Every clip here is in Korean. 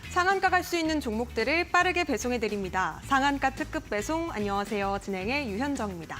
상한가 갈 수 있는 종목들을 빠르게 배송해드립니다. 상한가 특급 배송, 안녕하세요. 진행의 유현정입니다.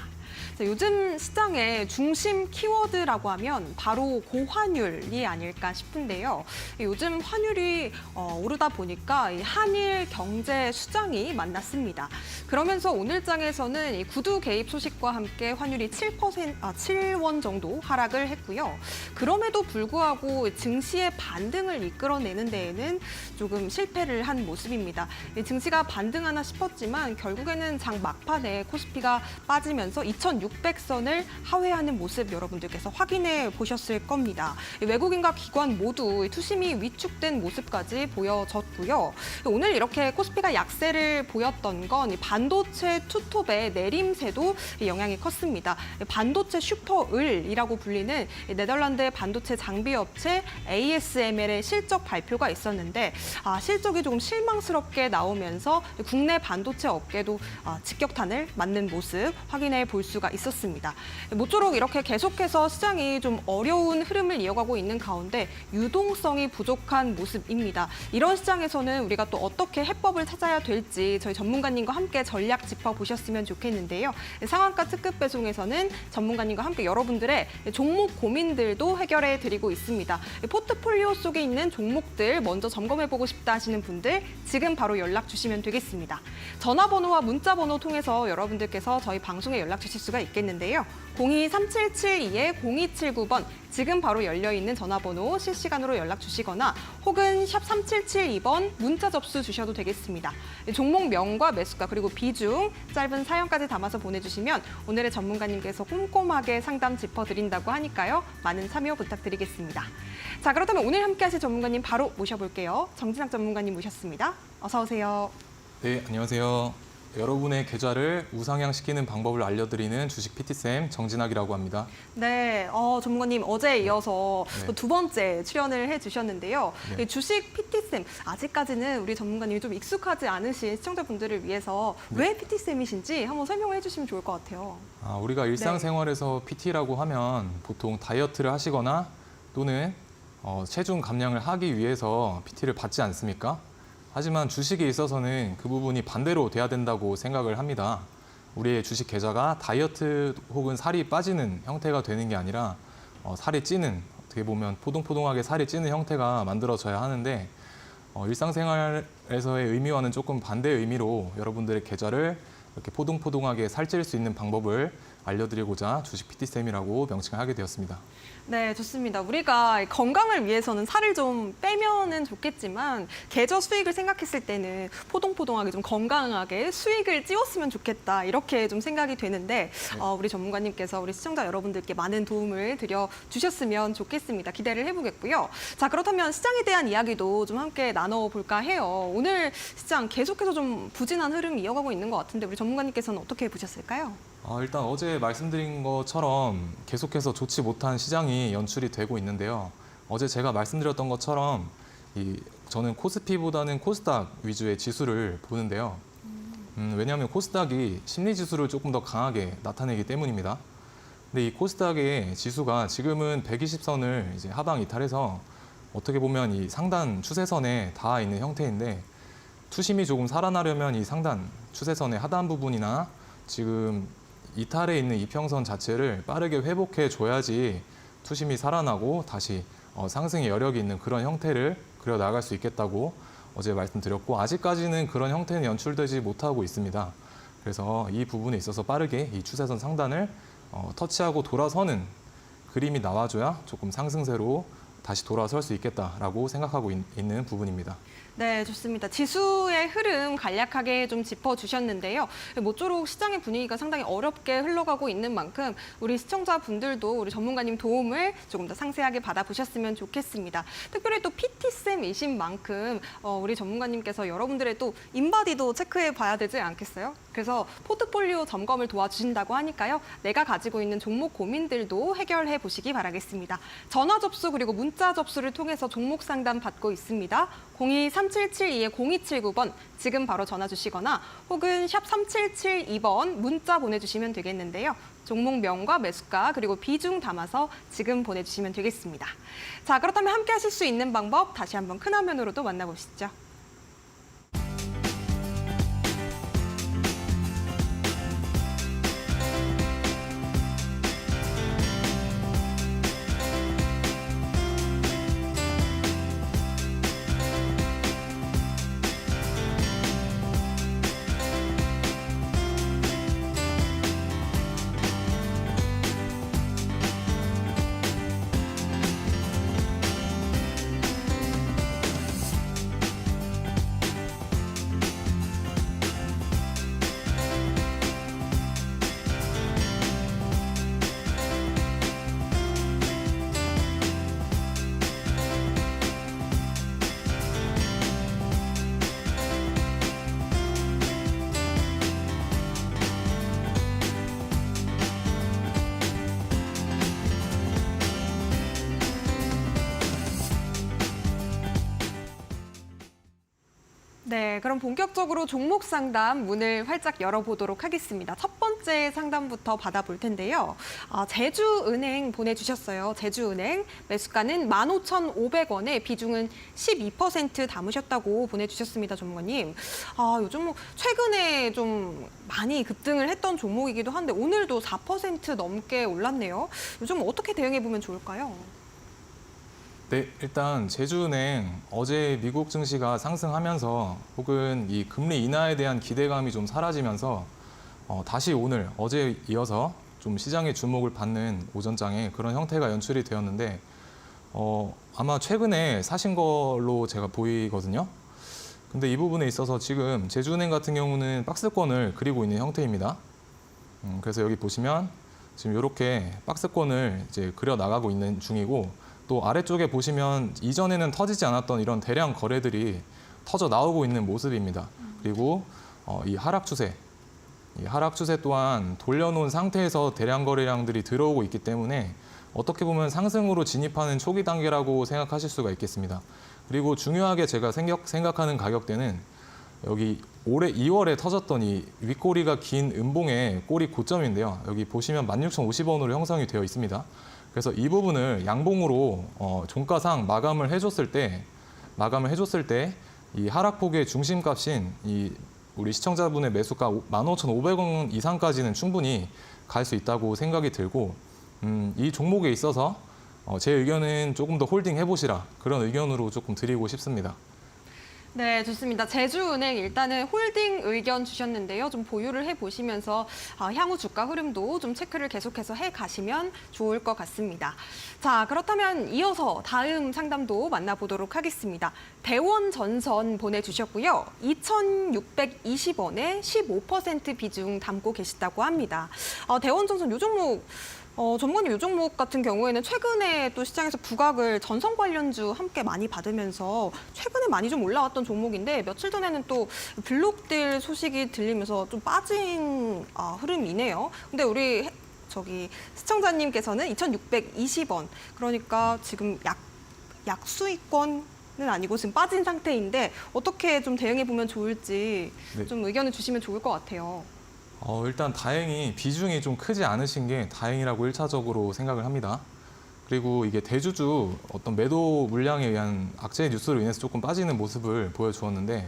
자, 요즘 시장의 중심 키워드라고 하면 바로 고환율이 아닐까 싶은데요. 요즘 환율이 오르다 보니까 이 한일 경제 수장이 만났습니다. 그러면서 오늘 장에서는 이 구두 개입 소식과 함께 환율이 7원 정도 하락을 했고요. 그럼에도 불구하고 증시의 반등을 이끌어내는 데에는 조금 실패를 한 모습입니다. 증시가 반등하나 싶었지만 결국에는 장 막판에 코스피가 빠지면서 2,600선을 하회하는 모습 여러분들께서 확인해 보셨을 겁니다. 외국인과 기관 모두 투심이 위축된 모습까지 보여졌고요. 오늘 이렇게 코스피가 약세를 보였던 건 반도체 투톱의 내림세도 영향이 컸습니다. 반도체 슈퍼을이라고 불리는 네덜란드 반도체 장비 업체 ASML의 실적 발표가 있었는데 실적이 조금 실망스럽게 나오면서 국내 반도체 업계도 직격탄을 맞는 모습 확인해 볼 수가 있었습니다. 모쪼록 이렇게 계속해서 시장이 좀 어려운 흐름을 이어가고 있는 가운데 유동성이 부족한 모습입니다. 이런 시장에서는 우리가 또 어떻게 해법을 찾아야 될지 저희 전문가님과 함께 전략 짚어보셨으면 좋겠는데요. 상한가 특급 배송에서는 전문가님과 함께 여러분들의 종목 고민들도 해결해 드리고 있습니다. 포트폴리오 속에 있는 종목들 먼저 점검해보고 싶다 하시는 분들 지금 바로 연락 주시면 되겠습니다. 전화번호와 문자번호 통해서 여러분들께서 저희 방송에 연락 주실 수가 있겠는데요. 023772-0279번 지금 바로 열려있는 전화번호 실시간으로 연락 주시거나 혹은 샵 3772번 문자 접수 주셔도 되겠습니다. 종목명과 매수가 그리고 비중 짧은 사연까지 담아서 보내주시면 오늘의 전문가님께서 꼼꼼하게 상담 짚어드린다고 하니까요. 많은 참여 부탁드리겠습니다. 자, 그렇다면 오늘 함께 하실 전문가님 바로 모셔볼게요. 정진학 전문가님 모셨습니다. 어서 오세요. 네, 안녕하세요. 여러분의 계좌를 우상향시키는 방법을 알려드리는 주식 PT쌤 정진학이라고 합니다. 네, 전문가님 어제에 이어서 네. 또 두 번째 출연을 해주셨는데요. 네. 주식 PT쌤, 아직까지는 우리 전문가님이 좀 익숙하지 않으신 시청자분들을 위해서 왜 PT쌤이신지 한번 설명을 해주시면 좋을 것 같아요. 우리가 일상생활에서 PT라고 하면 보통 다이어트를 하시거나 또는 체중 감량을 하기 위해서 PT를 받지 않습니까? 하지만 주식에 있어서는 그 부분이 반대로 돼야 된다고 생각을 합니다. 우리의 주식 계좌가 다이어트 혹은 살이 빠지는 형태가 되는 게 아니라 살이 찌는, 어떻게 보면 포동포동하게 살이 찌는 형태가 만들어져야 하는데 일상생활에서의 의미와는 조금 반대의 의미로 여러분들의 계좌를 이렇게 포동포동하게 살찔 수 있는 방법을 알려드리고자 주식 PT쌤이라고 명칭을 하게 되었습니다. 네, 좋습니다. 우리가 건강을 위해서는 살을 좀 빼면은 좋겠지만 계좌 수익을 생각했을 때는 포동포동하게 좀 건강하게 수익을 찌웠으면 좋겠다 이렇게 좀 생각이 되는데 우리 전문가님께서 우리 시청자 여러분들께 많은 도움을 드려주셨으면 좋겠습니다. 기대를 해보겠고요. 자, 그렇다면 시장에 대한 이야기도 좀 함께 나눠볼까 해요. 오늘 시장 계속해서 좀 부진한 흐름 이어가고 있는 것 같은데 우리 전문가님께서는 어떻게 보셨을까요? 일단 어제 말씀드린 것처럼 계속해서 좋지 못한 시장이 연출이 되고 있는데요. 어제 제가 말씀드렸던 것처럼 저는 코스피보다는 코스닥 위주의 지수를 보는데요. 왜냐하면 코스닥이 심리지수를 조금 더 강하게 나타내기 때문입니다. 근데 이 코스닥의 지수가 지금은 120선을 이제 하방 이탈해서 어떻게 보면 이 상단 추세선에 닿아 있는 형태인데 투심이 조금 살아나려면 이 상단 추세선의 하단 부분이나 지금 이탈해 있는 이평선 자체를 빠르게 회복해 줘야지 투심이 살아나고 다시 상승의 여력이 있는 그런 형태를 그려 나갈 수 있겠다고 어제 말씀드렸고 아직까지는 그런 형태는 연출되지 못하고 있습니다. 그래서 이 부분에 있어서 빠르게 이 추세선 상단을 터치하고 돌아서는 그림이 나와줘야 조금 상승세로 다시 돌아설 수 있겠다라고 생각하고 있는 부분입니다. 네, 좋습니다. 지수의 흐름 간략하게 좀 짚어주셨는데요. 모쪼록 시장의 분위기가 상당히 어렵게 흘러가고 있는 만큼 우리 시청자분들도 우리 전문가님 도움을 조금 더 상세하게 받아보셨으면 좋겠습니다. 특별히 또 PT쌤이신 만큼 우리 전문가님께서 여러분들의 또 인바디도 체크해 봐야 되지 않겠어요? 그래서 포트폴리오 점검을 도와주신다고 하니까요. 내가 가지고 있는 종목 고민들도 해결해 보시기 바라겠습니다. 전화 접수 그리고 문자 접수를 통해서 종목 상담 받고 있습니다. 023772-0279번 지금 바로 전화 주시거나 혹은 샵 3772번 문자 보내주시면 되겠는데요. 종목명과 매수가 그리고 비중 담아서 지금 보내주시면 되겠습니다. 자, 그렇다면 함께 하실 수 있는 방법 다시 한번 큰 화면으로도 만나보시죠. 네, 그럼 본격적으로 종목 상담 문을 활짝 열어보도록 하겠습니다. 첫 번째 상담부터 받아볼 텐데요. 제주은행 보내주셨어요. 제주은행 매수가는 15,500원에 비중은 12% 담으셨다고 보내주셨습니다, 전문가님. 요즘 뭐 최근에 좀 많이 급등을 했던 종목이기도 한데 오늘도 4% 넘게 올랐네요. 요즘 어떻게 대응해보면 좋을까요? 네, 일단 제주은행 어제 미국 증시가 상승하면서 혹은 이 금리 인하에 대한 기대감이 좀 사라지면서 다시 오늘 어제에 이어서 좀 시장의 주목을 받는 오전장에 그런 형태가 연출이 되었는데 아마 최근에 사신 걸로 제가 보이거든요. 근데 이 부분에 있어서 지금 제주은행 같은 경우는 박스권을 그리고 있는 형태입니다. 그래서 여기 보시면 지금 이렇게 박스권을 이제 그려 나가고 있는 중이고 또 아래쪽에 보시면 이전에는 터지지 않았던 이런 대량 거래들이 터져 나오고 있는 모습입니다. 그리고 이 하락 추세 또한 돌려놓은 상태에서 대량 거래량들이 들어오고 있기 때문에 어떻게 보면 상승으로 진입하는 초기 단계라고 생각하실 수가 있겠습니다. 그리고 중요하게 제가 생각하는 가격대는 여기 올해 2월에 터졌던 이 윗꼬리가 긴 음봉의 꼬리 고점인데요. 여기 보시면 16,050원으로 형성이 되어 있습니다. 그래서 이 부분을 양봉으로 종가상 마감을 해줬을 때 이 하락폭의 중심값인 이 우리 시청자분의 매수가 15,500원 이상까지는 충분히 갈 수 있다고 생각이 들고 이 종목에 있어서 제 의견은 조금 더 홀딩 해보시라 그런 의견으로 조금 드리고 싶습니다. 네, 좋습니다. 제주은행 일단은 홀딩 의견 주셨는데요. 좀 보유를 해보시면서 향후 주가 흐름도 좀 체크를 계속해서 해가시면 좋을 것 같습니다. 자, 그렇다면 이어서 다음 상담도 만나보도록 하겠습니다. 대원전선 보내주셨고요. 2,620원에 15% 비중 담고 계시다고 합니다. 대원전선 요 종목 전문가님, 이 종목 같은 경우에는 최근에 또 시장에서 부각을 전선 관련주 함께 많이 받으면서 최근에 많이 좀 올라왔던 종목인데 며칠 전에는 또 블록딜 소식이 들리면서 좀 빠진 흐름이네요. 근데 우리 시청자님께서는 2,620원, 그러니까 지금 약수익권은 아니고 지금 빠진 상태인데 어떻게 좀 대응해 보면 좋을지 네. 좀 의견을 주시면 좋을 것 같아요. 일단 다행히 비중이 좀 크지 않으신 게 다행이라고 1차적으로 생각을 합니다. 그리고 이게 대주주 어떤 매도 물량에 의한 악재 뉴스로 인해서 조금 빠지는 모습을 보여주었는데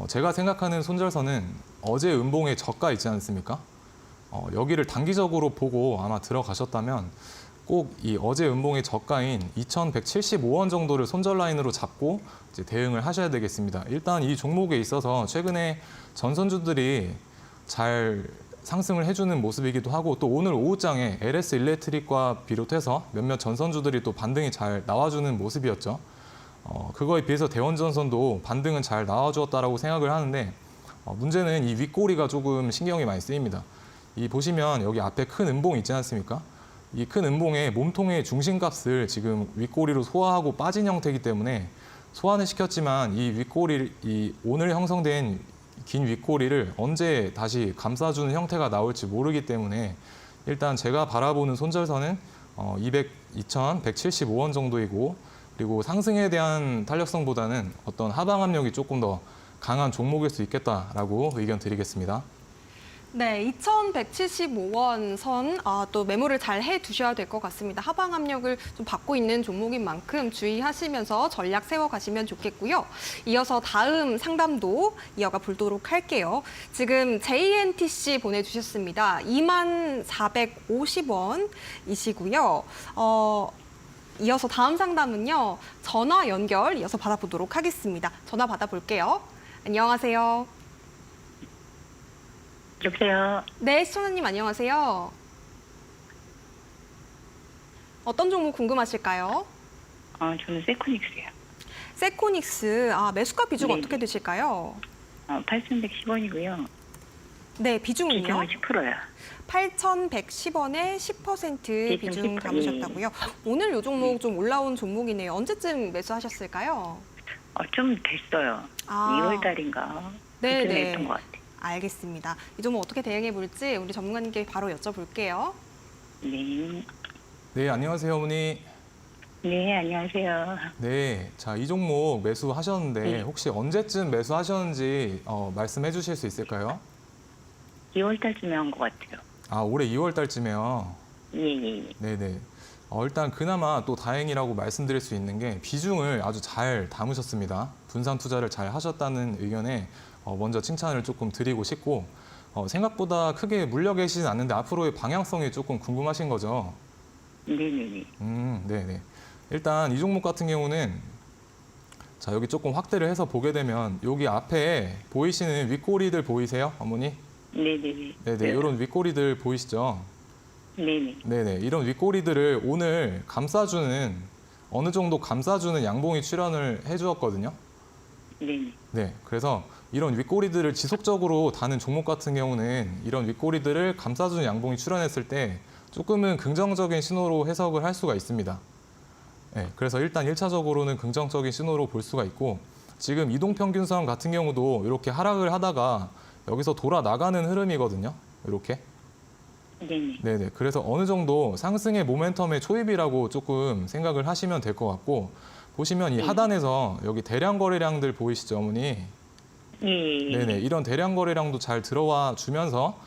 제가 생각하는 손절선은 어제 음봉의 저가 있지 않습니까? 여기를 단기적으로 보고 아마 들어가셨다면 꼭 이 어제 음봉의 저가인 2,175원 정도를 손절 라인으로 잡고 이제 대응을 하셔야 되겠습니다. 일단 이 종목에 있어서 최근에 전선주들이 잘 상승을 해주는 모습이기도 하고 또 오늘 오후장에 LS 일렉트릭과 비롯해서 몇몇 전선주들이 또 반등이 잘 나와주는 모습이었죠. 그거에 비해서 대원전선도 반등은 잘 나와주었다라고 생각을 하는데 문제는 이 윗꼬리가 조금 신경이 많이 쓰입니다. 이 보시면 여기 앞에 큰 음봉 있지 않습니까? 이 큰 음봉의 몸통의 중심값을 지금 윗꼬리로 소화하고 빠진 형태이기 때문에 소화는 시켰지만 이 오늘 형성된 긴 윗꼬리를 언제 다시 감싸주는 형태가 나올지 모르기 때문에 일단 제가 바라보는 손절선은 2,175원 정도이고 그리고 상승에 대한 탄력성보다는 어떤 하방 압력이 조금 더 강한 종목일 수 있겠다라고 의견 드리겠습니다. 네, 2,175원 선 또 매물을 잘 해두셔야 될 것 같습니다. 하방 압력을 좀 받고 있는 종목인 만큼 주의하시면서 전략 세워가시면 좋겠고요. 이어서 다음 상담도 이어가 보도록 할게요. 지금 JNTC 보내주셨습니다. 24,450원이시고요. 이어서 다음 상담은요. 전화 연결 이어서 받아보도록 하겠습니다. 전화 받아볼게요. 안녕하세요. 여보세요. 네, 시청자님 안녕하세요. 어떤 종목 궁금하실까요? 저는 세코닉스요. 세코닉스, 매수가 비중 네. 어떻게 되실까요? 8,110원이고요. 네, 비중은요? 비중은 10%요. 8,110원에 10% 비중 10%, 담으셨다고요? 오늘 이 종목 좀 올라온 종목이네요. 언제쯤 매수하셨을까요? 좀 됐어요. 2월 달인가 네, 그쯤에 네. 했던 것 같아요. 알겠습니다. 이 종목 어떻게 대응해 볼지 우리 전문가님께 바로 여쭤볼게요. 네. 네, 안녕하세요, 어머니. 네, 안녕하세요. 네, 자, 이 종목 매수하셨는데 네. 혹시 언제쯤 매수하셨는지 말씀해 주실 수 있을까요? 2월 달쯤에 한 것 같아요. 아, 올해 2월 달쯤에요. 예, 예, 예. 네네. 일단 그나마 또 다행이라고 말씀드릴 수 있는 게 비중을 아주 잘 담으셨습니다. 분산 투자를 잘 하셨다는 의견에 먼저 칭찬을 조금 드리고 싶고 생각보다 크게 물려 계시진 않는데 앞으로의 방향성이 조금 궁금하신 거죠? 네네네. 네네. 일단 이 종목 같은 경우는 자, 여기 조금 확대를 해서 보게 되면 여기 앞에 보이시는 윗꼬리들 보이세요, 어머니? 네네네. 네네. 이런 윗꼬리들 보이시죠? 네네. 네네. 이런 윗꼬리들을 오늘 감싸주는 어느 정도 감싸주는 양봉이 출현을 해주었거든요. 네네. 네. 그래서 이런 윗꼬리들을 지속적으로 다는 종목 같은 경우는 이런 윗꼬리들을 감싸주는 양봉이 출현했을 때 조금은 긍정적인 신호로 해석을 할 수가 있습니다. 네. 그래서 일단 1차적으로는 긍정적인 신호로 볼 수가 있고 지금 이동평균선 같은 경우도 이렇게 하락을 하다가 여기서 돌아 나가는 흐름이거든요. 이렇게. 네네. 네네. 그래서 어느 정도 상승의 모멘텀의 초입이라고 조금 생각을 하시면 될 것 같고 보시면 이 하단에서 여기 대량 거래량들 보이시죠, 어머니? 예, 예. 예. 네네. 이런 대량 거래량도 잘 들어와 주면서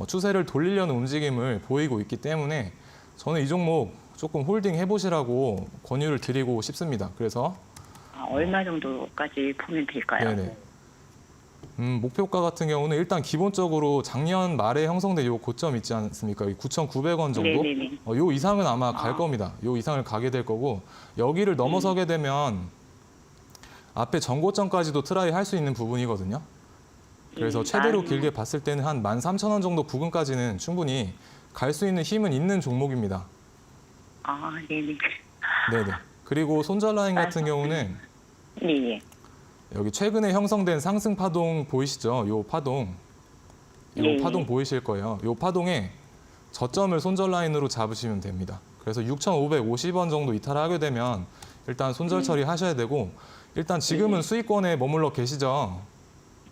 추세를 돌리려는 움직임을 보이고 있기 때문에 저는 이 종목 조금 홀딩 해보시라고 권유를 드리고 싶습니다. 그래서 얼마 정도까지 보면 될까요? 네네. 목표가 같은 경우는 일단 기본적으로 작년 말에 형성된 요 고점 있지 않습니까? 9,900원 정도? 네네네. 요 이상은 아마 갈 겁니다. 요 이상을 가게 될 거고 여기를 넘어서게 되면 앞에 전고점까지도 트라이 할 수 있는 부분이거든요. 그래서 최대로 길게 봤을 때는 한 13,000원 정도 부근까지는 충분히 갈 수 있는 힘은 있는 종목입니다. 아, 네네. 네네. 그리고 손절 라인 같은 경우는 예, 예. 여기 최근에 형성된 상승 파동 보이시죠? 요 파동. 요 네. 파동 보이실 거예요. 요 파동에 저점을 손절 라인으로 잡으시면 됩니다. 그래서 6,550원 정도 이탈하게 되면 일단 손절 처리하셔야 되고 일단 지금은 수익권에 머물러 계시죠?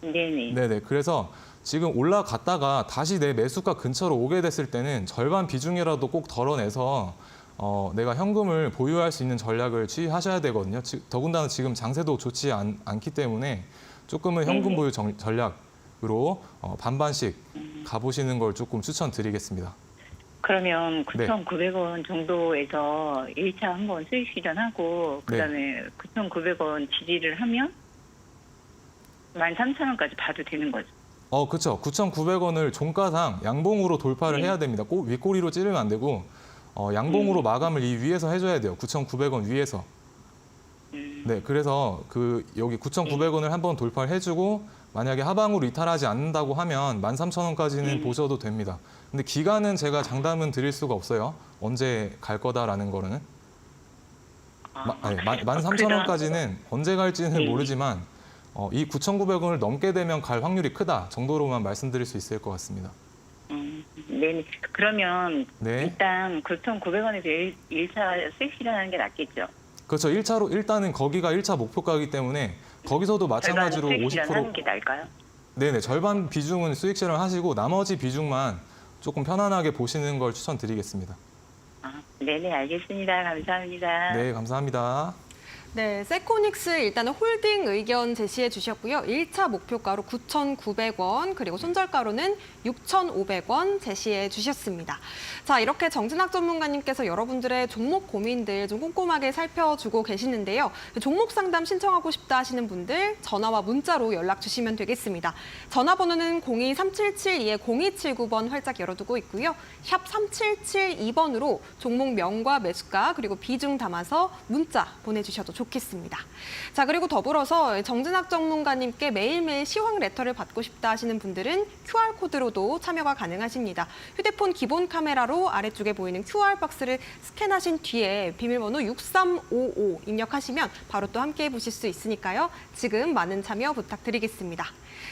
네네. 네네. 그래서 지금 올라갔다가 다시 내 매수가 근처로 오게 됐을 때는 절반 비중이라도 꼭 덜어내서 내가 현금을 보유할 수 있는 전략을 취하셔야 되거든요. 더군다나 지금 장세도 좋지 않기 때문에 조금은 현금 보유 전략으로 반반씩 가보시는 걸 조금 추천드리겠습니다. 그러면 네. 9,900원 정도에서 1차 한번 수익 실현하고 그다음에 9,900원 지지를 하면 13,000원까지 봐도 되는 거죠. 그렇죠. 9,900원을 종가상 양봉으로 돌파를 해야 됩니다. 꼭 윗꼬리로 찌르면 안 되고 양봉으로 마감을 이 위에서 해줘야 돼요. 9,900원 위에서. 네, 그래서 여기 9,900원을 한번 돌파를 해주고 만약에 하방으로 이탈하지 않는다고 하면 13,000원까지는 보셔도 됩니다. 근데 기간은 제가 장담은 드릴 수가 없어요. 언제 갈 거다라는 거는. 13,000원까지는 언제 갈지는 모르지만 이 9,900원을 넘게 되면 갈 확률이 크다 정도로만 말씀드릴 수 있을 것 같습니다. 네. 그러면 네. 일단 9,900원에서 1차 수익 실현하는 게 낫겠죠. 그렇죠. 일단은 거기가 1차 목표가이기 때문에 거기서도 마찬가지로 절반 수익 실현하는 50%. 게 나을까요? 네네. 절반 비중은 수익 실현하시고 나머지 비중만 조금 편안하게 보시는 걸 추천드리겠습니다. 네네, 알겠습니다. 감사합니다. 네, 감사합니다. 네, 세코닉스 일단은 홀딩 의견 제시해 주셨고요. 1차 목표가로 9,900원, 그리고 손절가로는 6,500원 제시해 주셨습니다. 자, 이렇게 정진학 전문가님께서 여러분들의 종목 고민들 좀 꼼꼼하게 살펴주고 계시는데요. 종목 상담 신청하고 싶다 하시는 분들 전화와 문자로 연락 주시면 되겠습니다. 전화번호는 02-3772-0279번 활짝 열어두고 있고요. 샵 3772번으로 종목명과 매수가 그리고 비중 담아서 문자 보내주셔도 좋겠습니다. 자, 그리고 더불어서 정진학 전문가님께 매일매일 시황 레터를 받고 싶다 하시는 분들은 QR코드로도 참여가 가능하십니다. 휴대폰 기본 카메라로 아래쪽에 보이는 QR박스를 스캔하신 뒤에 비밀번호 6355 입력하시면 바로 또 함께 보실 수 있으니까요. 지금 많은 참여 부탁드리겠습니다.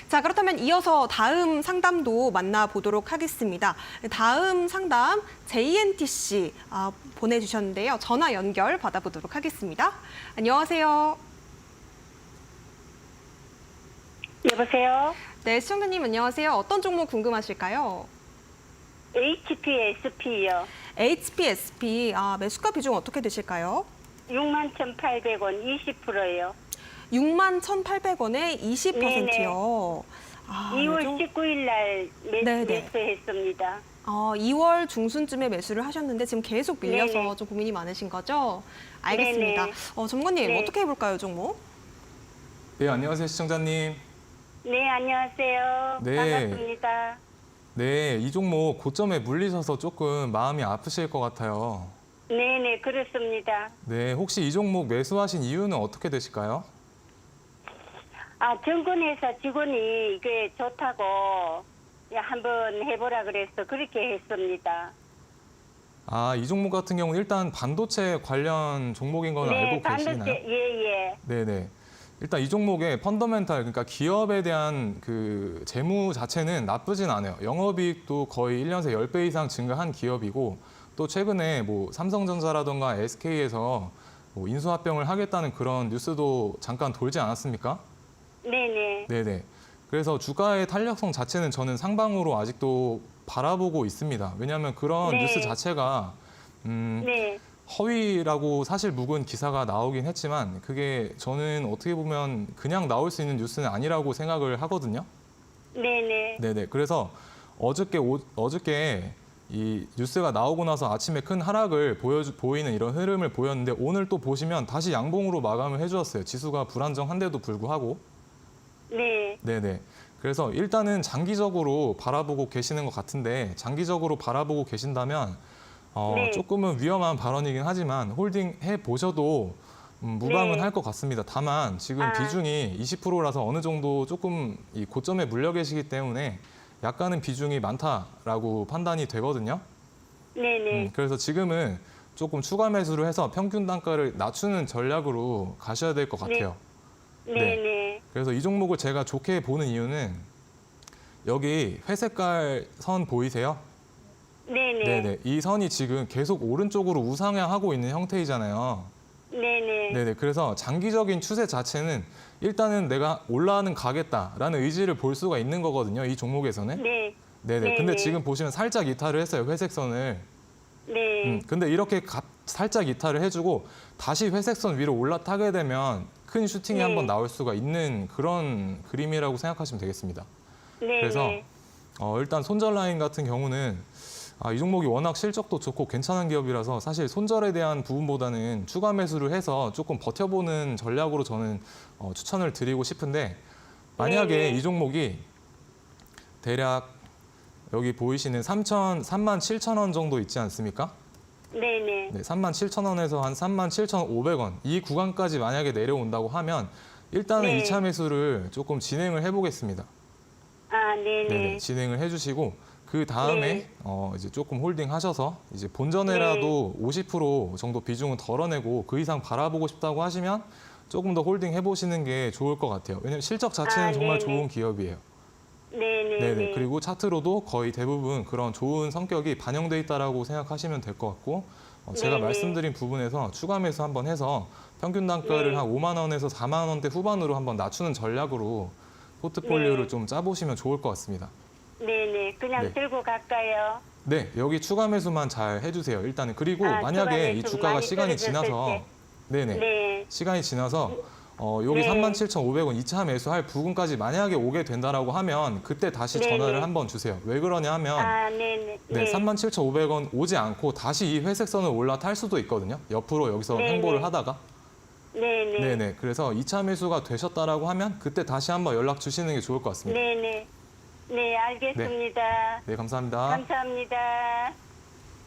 자, 그렇다면 이어서 다음 상담도 만나보도록 하겠습니다. 다음 상담 JNTC 보내주셨는데요. 전화 연결 받아보도록 하겠습니다. 안녕하세요. 여보세요? 네, 시청자님 안녕하세요. 어떤 종목 궁금하실까요? HPSP요. HPSP, 매수가 비중 어떻게 되실까요? 61,800원 20%요. 61,800원에 20%요. 2월 19일 날 네네. 매수했습니다. 2월 중순쯤에 매수를 하셨는데 지금 계속 밀려서 네네. 좀 고민이 많으신 거죠? 알겠습니다. 네네. 전문가님 네. 어떻게 해볼까요, 종목? 네, 안녕하세요, 시청자님. 네, 안녕하세요. 네. 반갑습니다. 네, 이 종목 고점에 물리셔서 조금 마음이 아프실 것 같아요. 네네, 그렇습니다. 네, 혹시 이 종목 매수하신 이유는 어떻게 되실까요? 정권회사 직원이 이게 좋다고 한번 해보라 그래서 그렇게 했습니다. 이 종목 같은 경우는 일단 반도체 관련 종목인 건 알고 계시나요? 예. 네네. 일단 이 종목의 펀더멘탈, 그러니까 기업에 대한 그 재무 자체는 나쁘진 않아요. 영업이익도 거의 1년 새 10배 이상 증가한 기업이고, 또 최근에 뭐 삼성전자라던가 SK에서 뭐 인수합병을 하겠다는 그런 뉴스도 잠깐 돌지 않았습니까? 네네. 네네. 그래서 주가의 탄력성 자체는 저는 상방으로 아직도 바라보고 있습니다. 왜냐하면 그런 네. 뉴스 자체가 네. 허위라고 사실 묵은 기사가 나오긴 했지만 그게 저는 어떻게 보면 그냥 나올 수 있는 뉴스는 아니라고 생각을 하거든요. 네네. 네네. 그래서 어저께 이 뉴스가 나오고 나서 아침에 큰 하락을 보이는 이런 흐름을 보였는데 오늘 또 보시면 다시 양봉으로 마감을 해주었어요. 지수가 불안정한데도 불구하고. 네. 네네. 그래서 일단은 장기적으로 바라보고 계시는 것 같은데 장기적으로 바라보고 계신다면 네. 조금은 위험한 발언이긴 하지만 홀딩 해 보셔도 무방은 네. 할 것 같습니다. 다만 지금 비중이 20%라서 어느 정도 조금 이 고점에 물려 계시기 때문에 약간은 비중이 많다라고 판단이 되거든요. 네네. 그래서 지금은 조금 추가 매수를 해서 평균 단가를 낮추는 전략으로 가셔야 될 것 같아요. 네네. 그래서 이 종목을 제가 좋게 보는 이유는 여기 회색깔 선 보이세요? 네네. 네네. 이 선이 지금 계속 오른쪽으로 우상향하고 있는 형태이잖아요. 네네. 네네. 그래서 장기적인 추세 자체는 일단은 내가 올라가는 가겠다라는 의지를 볼 수가 있는 거거든요. 이 종목에서는. 네. 네네. 네네. 근데 지금 보시면 살짝 이탈을 했어요. 회색 선을. 네. 근데 이렇게 살짝 이탈을 해주고 다시 회색선 위로 올라타게 되면 큰 슈팅이 네. 한번 나올 수가 있는 그런 그림이라고 생각하시면 되겠습니다. 네네. 그래서 일단 손절 라인 같은 경우는 이 종목이 워낙 실적도 좋고 괜찮은 기업이라서 사실 손절에 대한 부분보다는 추가 매수를 해서 조금 버텨보는 전략으로 저는 추천을 드리고 싶은데 만약에 네네. 이 종목이 대략 여기 보이시는 37,000원 정도 있지 않습니까? 네네. 네, 37,000원에서 한 37,500원 이 구간까지 만약에 내려온다고 하면 일단은 네. 2차 매수를 조금 진행을 해보겠습니다. 네네. 네네, 진행을 해주시고 그 다음에 네. 이제 조금 홀딩하셔서 이제 본전에라도 50% 정도 비중은 덜어내고 그 이상 바라보고 싶다고 하시면 조금 더 홀딩 해보시는 게 좋을 것 같아요. 왜냐면 실적 자체는 정말 네네. 좋은 기업이에요. 네네. 네네. 그리고 차트로도 거의 대부분 그런 좋은 성격이 반영돼 있다라고 생각하시면 될 것 같고 제가 네네. 말씀드린 부분에서 추가 매수 한번 해서 평균 단가를 네. 한 5만 원에서 4만 원대 후반으로 한번 낮추는 전략으로 포트폴리오를 네. 좀 짜보시면 좋을 것 같습니다. 네네. 그냥 네. 들고 갈까요? 네, 여기 추가 매수만 잘 해주세요. 일단은 그리고 추가 만약에 이 매수 주가가 많이 시간이 떨어졌을 지나서 때. 네네 네. 시간이 지나서 여기 네. 37,500원 2차 매수할 부분까지 만약에 오게 된다라고 하면 그때 다시 네네. 전화를 한번 주세요. 왜 그러냐 하면 네네. 네, 37,500원 오지 않고 다시 이 회색선을 올라탈 수도 있거든요. 옆으로 여기서 네네. 횡보를 하다가. 네네. 네네. 그래서 2차 매수가 되셨다라고 하면 그때 다시 한번 연락 주시는 게 좋을 것 같습니다. 네네. 네, 알겠습니다. 네, 감사합니다. 감사합니다.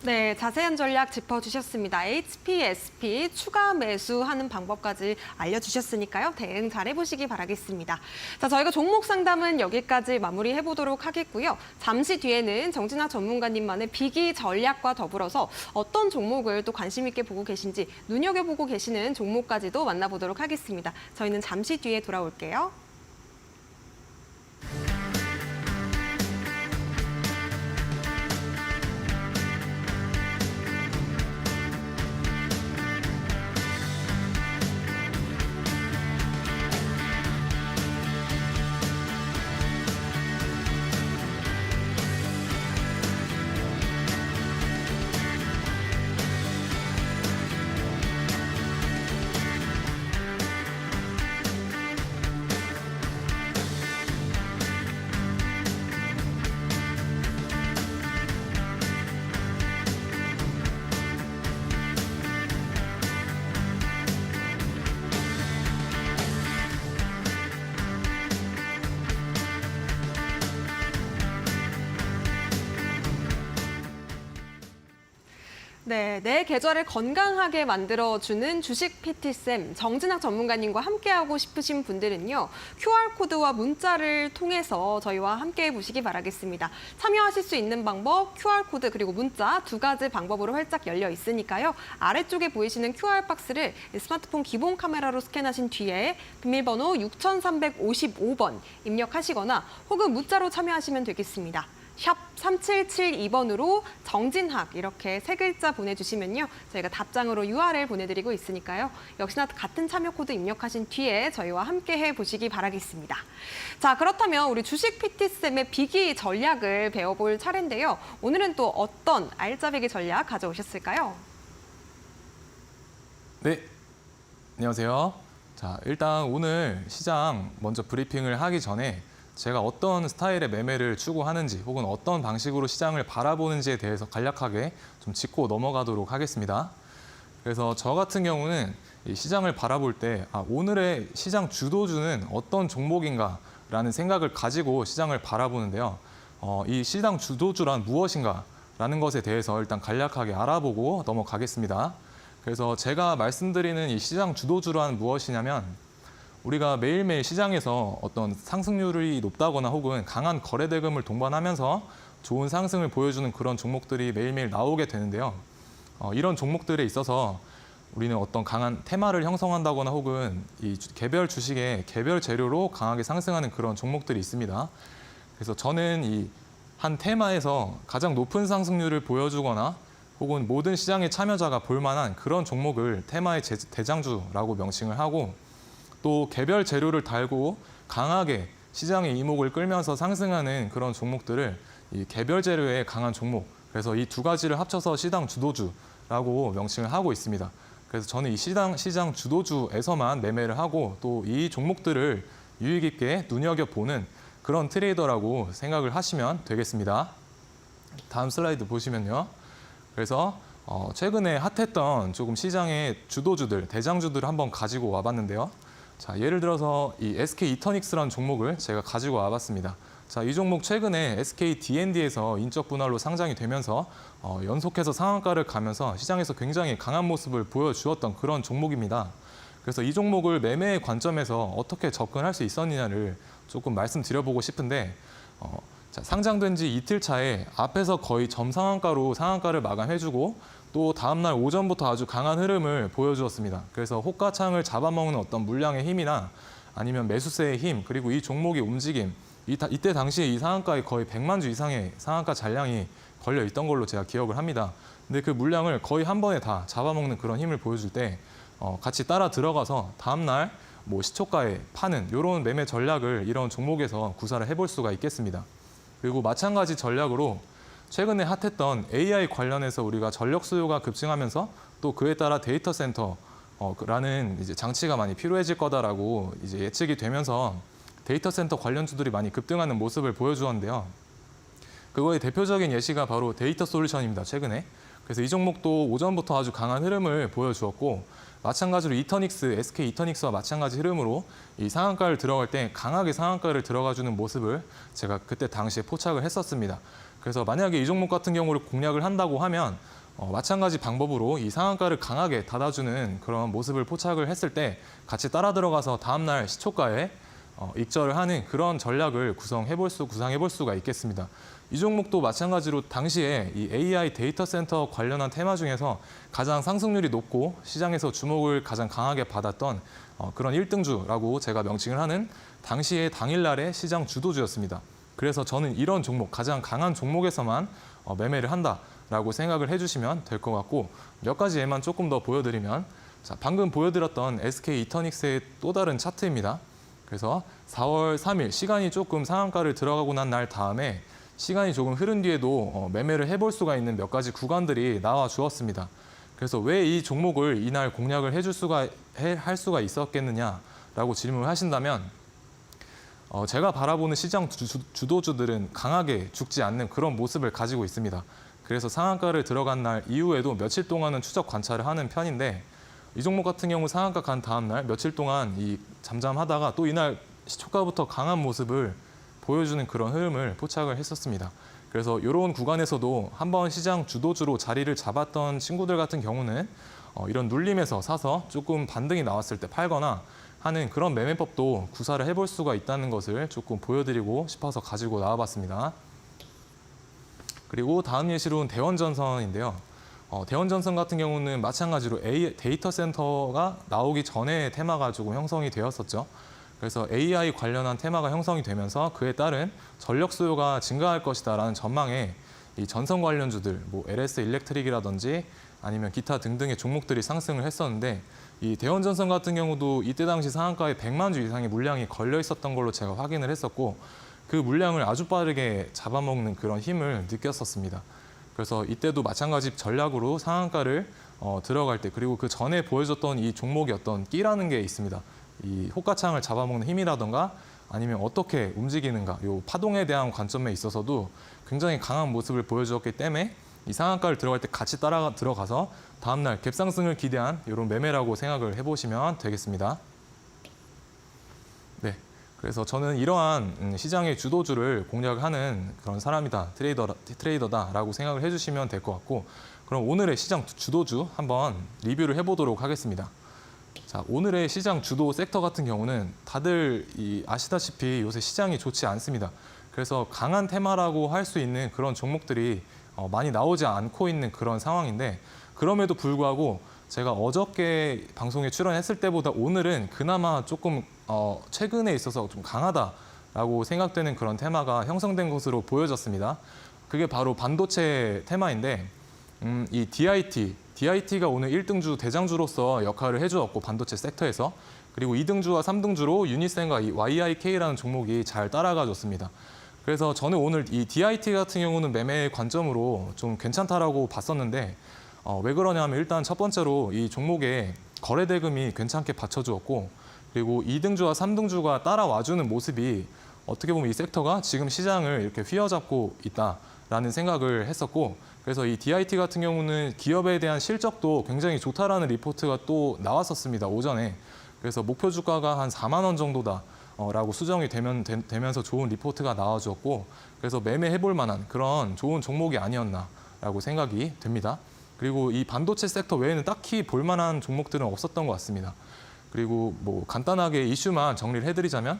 네, 자세한 전략 짚어주셨습니다. HPSP 추가 매수하는 방법까지 알려주셨으니까요. 대응 잘 해보시기 바라겠습니다. 자, 저희가 종목 상담은 여기까지 마무리해보도록 하겠고요. 잠시 뒤에는 정진아 전문가님만의 비기 전략과 더불어서 어떤 종목을 또 관심 있게 보고 계신지 눈여겨보고 계시는 종목까지도 만나보도록 하겠습니다. 저희는 잠시 뒤에 돌아올게요. 네, 내 계좌를 건강하게 만들어주는 주식 PT쌤 정진학 전문가님과 함께하고 싶으신 분들은요. QR코드와 문자를 통해서 저희와 함께해 보시기 바라겠습니다. 참여하실 수 있는 방법 QR코드 그리고 문자 두 가지 방법으로 활짝 열려 있으니까요. 아래쪽에 보이시는 QR박스를 스마트폰 기본 카메라로 스캔하신 뒤에 비밀번호 6355번 입력하시거나 혹은 문자로 참여하시면 되겠습니다. 샵 3772번으로 정진학 이렇게 세 글자 보내주시면요. 저희가 답장으로 URL 보내드리고 있으니까요. 역시나 같은 참여 코드 입력하신 뒤에 저희와 함께 해보시기 바라겠습니다. 자, 그렇다면 우리 주식 PT쌤의 비기 전략을 배워볼 차례인데요. 오늘은 또 어떤 알짜배기 전략 가져오셨을까요? 네, 안녕하세요. 자, 일단 오늘 시장 먼저 브리핑을 하기 전에 제가 어떤 스타일의 매매를 추구하는지 혹은 어떤 방식으로 시장을 바라보는지에 대해서 간략하게 좀 짚고 넘어가도록 하겠습니다. 그래서 저 같은 경우는 이 시장을 바라볼 때 오늘의 시장 주도주는 어떤 종목인가라는 생각을 가지고 시장을 바라보는데요. 이 시장 주도주란 무엇인가라는 것에 대해서 일단 간략하게 알아보고 넘어가겠습니다. 그래서 제가 말씀드리는 이 시장 주도주란 무엇이냐면 우리가 매일매일 시장에서 어떤 상승률이 높다거나 혹은 강한 거래 대금을 동반하면서 좋은 상승을 보여주는 그런 종목들이 매일매일 나오게 되는데요. 이런 종목들에 있어서 우리는 어떤 강한 테마를 형성한다거나 혹은 이 개별 주식의 개별 재료로 강하게 상승하는 그런 종목들이 있습니다. 그래서 저는 이 한 테마에서 가장 높은 상승률을 보여주거나 혹은 모든 시장의 참여자가 볼 만한 그런 종목을 테마의 대장주라고 명칭을 하고 또 개별 재료를 달고 강하게 시장의 이목을 끌면서 상승하는 그런 종목들을 이 개별 재료의 강한 종목, 그래서 이 두 가지를 합쳐서 시장 주도주라고 명칭을 하고 있습니다. 그래서 저는 이 시장 주도주에서만 매매를 하고 또 이 종목들을 유의 깊게 눈여겨보는 그런 트레이더라고 생각을 하시면 되겠습니다. 다음 슬라이드 보시면요. 그래서 최근에 핫했던 조금 시장의 주도주들, 대장주들을 한번 가지고 와봤는데요. 자, 예를 들어서 이 SK 이터닉스라는 종목을 제가 가지고 와봤습니다. 자, 이 종목 최근에 SK D&D에서 인적 분할로 상장이 되면서 연속해서 상한가를 가면서 시장에서 굉장히 강한 모습을 보여주었던 그런 종목입니다. 그래서 이 종목을 매매의 관점에서 어떻게 접근할 수 있었느냐를 조금 말씀드려보고 싶은데 자, 상장된 지 이틀 차에 앞에서 거의 점상한가로 상한가를 마감해주고 또 다음날 오전부터 아주 강한 흐름을 보여주었습니다. 그래서 호가창을 잡아먹는 어떤 물량의 힘이나 아니면 매수세의 힘 그리고 이 종목의 움직임 이때 당시에 이 상한가에 거의 100만 주 이상의 상한가 잔량이 걸려 있던 걸로 제가 기억을 합니다. 근데 그 물량을 거의 한 번에 다 잡아먹는 그런 힘을 보여줄 때 같이 따라 들어가서 다음날 뭐 시초가에 파는 이런 매매 전략을 이런 종목에서 구사를 해볼 수가 있겠습니다. 그리고 마찬가지 전략으로 최근에 핫했던 AI 관련해서 우리가 전력 수요가 급증하면서 또 그에 따라 데이터 센터라는 이제 장치가 많이 필요해질 거다라고 이제 예측이 되면서 데이터 센터 관련주들이 많이 급등하는 모습을 보여주었는데요. 그거의 대표적인 예시가 바로 데이터 솔루션입니다. 최근에. 그래서 이 종목도 오전부터 아주 강한 흐름을 보여주었고 마찬가지로 SK 이터닉스와 마찬가지 흐름으로 이 상한가를 들어갈 때 강하게 상한가를 들어가주는 모습을 제가 그때 당시에 포착을 했었습니다. 그래서 만약에 이 종목 같은 경우를 공략을 한다고 하면 마찬가지 방법으로 이 상한가를 강하게 닫아주는 그런 모습을 포착을 했을 때 같이 따라 들어가서 다음날 시초가에 익절을 하는 그런 전략을 구상해볼 수가 있겠습니다. 이 종목도 마찬가지로 당시에 이 AI 데이터 센터 관련한 테마 중에서 가장 상승률이 높고 시장에서 주목을 가장 강하게 받았던 그런 1등주라고 제가 명칭을 하는 당시의 당일날의 시장 주도주였습니다. 그래서 저는 이런 종목, 가장 강한 종목에서만 매매를 한다라고 생각을 해주시면 될 것 같고 몇 가지 예만 조금 더 보여드리면 자, 방금 보여드렸던 SK 이터닉스의 또 다른 차트입니다. 그래서 4월 3일 시간이 조금 상한가를 들어가고 난 날 다음에 시간이 조금 흐른 뒤에도 매매를 해볼 수가 있는 몇 가지 구간들이 나와 주었습니다. 그래서 왜 이 종목을 이날 공략을 할 수가 있었겠느냐라고 질문을 하신다면 제가 바라보는 시장 주도주들은 강하게 죽지 않는 그런 모습을 가지고 있습니다. 그래서 상한가를 들어간 날 이후에도 며칠 동안은 추적 관찰을 하는 편인데 이 종목 같은 경우 상한가 간 다음 날 며칠 동안 잠잠하다가 또 이날 시초가부터 강한 모습을 보여주는 그런 흐름을 포착을 했었습니다. 그래서 이런 구간에서도 한번 시장 주도주로 자리를 잡았던 친구들 같은 경우는 이런 눌림에서 사서 조금 반등이 나왔을 때 팔거나 하는 그런 매매법도 구사를 해볼 수가 있다는 것을 조금 보여드리고 싶어서 가지고 나와봤습니다. 그리고 다음 예시로는 대원전선인데요. 대원전선 같은 경우는 마찬가지로 데이터 센터가 나오기 전에 테마가 조금 형성이 되었었죠. 그래서 AI 관련한 테마가 형성이 되면서 그에 따른 전력 수요가 증가할 것이다라는 전망에 이 전선 관련주들, 뭐 LS 일렉트릭이라든지 아니면 기타 등등의 종목들이 상승을 했었는데 이 대원전선 같은 경우도 이때 당시 상한가에 100만 주 이상의 물량이 걸려 있었던 걸로 제가 확인을 했었고 그 물량을 아주 빠르게 잡아먹는 그런 힘을 느꼈었습니다. 그래서 이때도 마찬가지 전략으로 상한가를 들어갈 때 그리고 그 전에 보여줬던 이 종목의 어떤 끼라는 게 있습니다. 이 호가창을 잡아먹는 힘이라던가 아니면 어떻게 움직이는가 이 파동에 대한 관점에 있어서도 굉장히 강한 모습을 보여주었기 때문에 이 상한가를 들어갈 때 같이 따라 들어가서 다음날 갭상승을 기대한 이런 매매라고 생각을 해보시면 되겠습니다. 네, 그래서 저는 이러한 시장의 주도주를 공략하는 그런 사람이다, 트레이더다라고 생각을 해주시면 될 것 같고 그럼 오늘의 시장 주도주 한번 리뷰를 해보도록 하겠습니다. 자, 오늘의 시장 주도 섹터 같은 경우는 다들 아시다시피 요새 시장이 좋지 않습니다. 그래서 강한 테마라고 할 수 있는 그런 종목들이 많이 나오지 않고 있는 그런 상황인데 그럼에도 불구하고 제가 어저께 방송에 출연했을 때보다 오늘은 그나마 조금 최근에 있어서 좀 강하다라고 생각되는 그런 테마가 형성된 것으로 보여졌습니다. 그게 바로 반도체 테마인데 이 DIT가 오늘 1등주 대장주로서 역할을 해주었고 반도체 섹터에서 그리고 2등주와 3등주로 유니센과 이 YIK라는 종목이 잘 따라가줬습니다. 그래서 저는 오늘 이 DIT 같은 경우는 매매 관점으로 좀 괜찮다라고 봤었는데 왜 그러냐면 일단 첫 번째로 이 종목의 거래 대금이 괜찮게 받쳐주었고 그리고 2등주와 3등주가 따라와주는 모습이 어떻게 보면 이 섹터가 지금 시장을 이렇게 휘어잡고 있다라는 생각을 했었고 그래서 이 DIT 같은 경우는 기업에 대한 실적도 굉장히 좋다라는 리포트가 또 나왔었습니다. 오전에. 그래서 목표 주가가 한 4만 원 정도다. 라고 수정이 되면서 좋은 리포트가 나와주었고 그래서 매매해볼 만한 그런 좋은 종목이 아니었나라고 생각이 됩니다. 그리고 이 반도체 섹터 외에는 딱히 볼만한 종목들은 없었던 것 같습니다. 그리고 뭐 간단하게 이슈만 정리를 해드리자면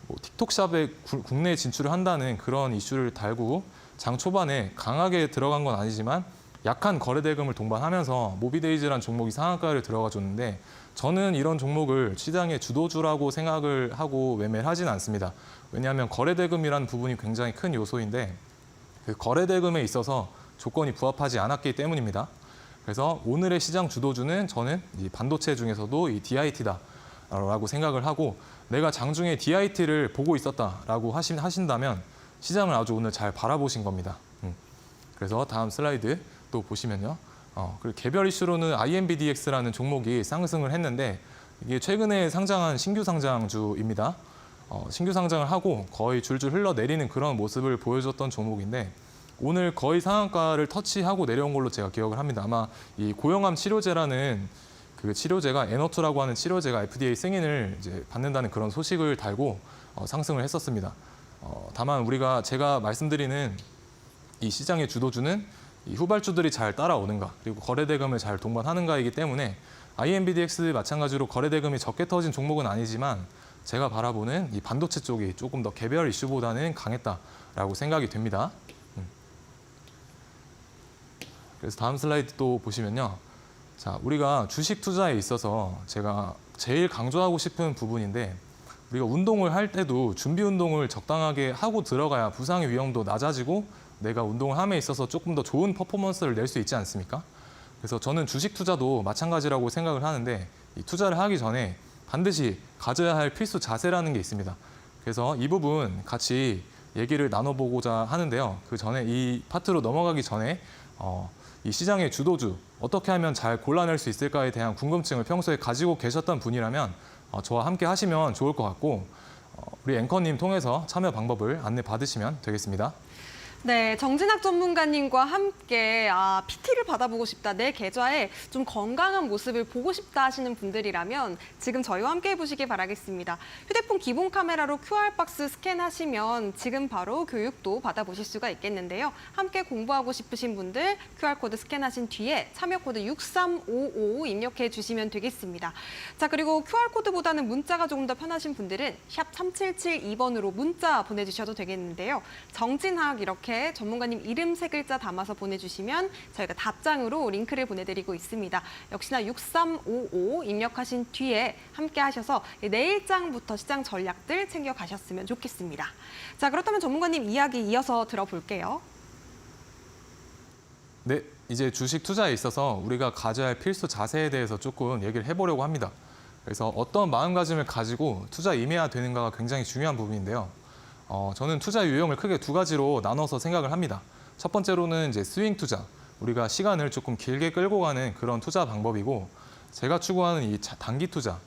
뭐 틱톡샵에 국내에 진출을 한다는 그런 이슈를 달고 장 초반에 강하게 들어간 건 아니지만 약한 거래 대금을 동반하면서 모비데이즈라는 종목이 상한가를 들어가 줬는데 저는 이런 종목을 시장의 주도주라고 생각을 하고 매매를 하진 않습니다. 왜냐하면 거래 대금이라는 부분이 굉장히 큰 요소인데 그 거래 대금에 있어서 조건이 부합하지 않았기 때문입니다. 그래서 오늘의 시장 주도주는 저는 이 반도체 중에서도 이 DIT다라고 생각을 하고 내가 장중에 DIT를 보고 있었다라고 하신다면 시장을 아주 오늘 잘 바라보신 겁니다. 그래서 다음 슬라이드 또 보시면요. 그리고 개별 이슈로는 IMBDX라는 종목이 상승을 했는데 이게 최근에 상장한 신규 상장주입니다. 신규 상장을 하고 거의 줄줄 흘러내리는 그런 모습을 보여줬던 종목인데 오늘 거의 상한가를 터치하고 내려온 걸로 제가 기억을 합니다. 아마 이 고형암 치료제라는 그 치료제가 에너투라고 하는 치료제가 FDA 승인을 이제 받는다는 그런 소식을 달고 상승을 했었습니다. 다만 제가 말씀드리는 이 시장의 주도주는 이 후발주들이 잘 따라오는가 그리고 거래 대금을 잘 동반하는가이기 때문에 IMBDX 마찬가지로 거래 대금이 적게 터진 종목은 아니지만 제가 바라보는 이 반도체 쪽이 조금 더 개별 이슈보다는 강했다라고 생각이 됩니다. 그래서 다음 슬라이드 또 보시면요. 자, 우리가 주식 투자에 있어서 제가 제일 강조하고 싶은 부분인데 우리가 운동을 할 때도 준비 운동을 적당하게 하고 들어가야 부상의 위험도 낮아지고 내가 운동을 함에 있어서 조금 더 좋은 퍼포먼스를 낼 수 있지 않습니까? 그래서 저는 주식 투자도 마찬가지라고 생각을 하는데 이 투자를 하기 전에 반드시 가져야 할 필수 자세라는 게 있습니다. 그래서 이 부분 같이 얘기를 나눠보고자 하는데요. 그 전에 이 파트로 넘어가기 전에 이 시장의 주도주 어떻게 하면 잘 골라낼 수 있을까에 대한 궁금증을 평소에 가지고 계셨던 분이라면 저와 함께 하시면 좋을 것 같고 우리 앵커님 통해서 참여 방법을 안내 받으시면 되겠습니다. 네, 정진학 전문가님과 함께 PT를 받아보고 싶다, 내 계좌에 좀 건강한 모습을 보고 싶다 하시는 분들이라면 지금 저희와 함께 해보시기 바라겠습니다. 휴대폰 기본 카메라로 QR박스 스캔하시면 지금 바로 교육도 받아보실 수가 있겠는데요. 함께 공부하고 싶으신 분들 QR코드 스캔하신 뒤에 참여코드 6355 입력해 주시면 되겠습니다. 자, 그리고 QR코드보다는 문자가 조금 더 편하신 분들은 샵 3772번으로 문자 보내주셔도 되겠는데요. 정진학 이렇게 전문가님 이름 3글자 담아서 보내주시면 저희가 답장으로 링크를 보내드리고 있습니다. 역시나 6355 입력하신 뒤에 함께 하셔서 내일장부터 시장 전략들 챙겨가셨으면 좋겠습니다. 자, 그렇다면 전문가님 이야기 이어서 들어볼게요. 네, 이제 주식 투자에 있어서 우리가 가져야 할 필수 자세에 대해서 조금 얘기를 해보려고 합니다. 그래서 어떤 마음가짐을 가지고 투자에 임해야 되는가가 굉장히 중요한 부분인데요. 저는 투자 유형을 크게 2가지로 나눠서 생각을 합니다. 첫 번째로는 이제 스윙 투자, 우리가 시간을 조금 길게 끌고 가는 그런 투자 방법이고, 제가 추구하는 이 단기 투자,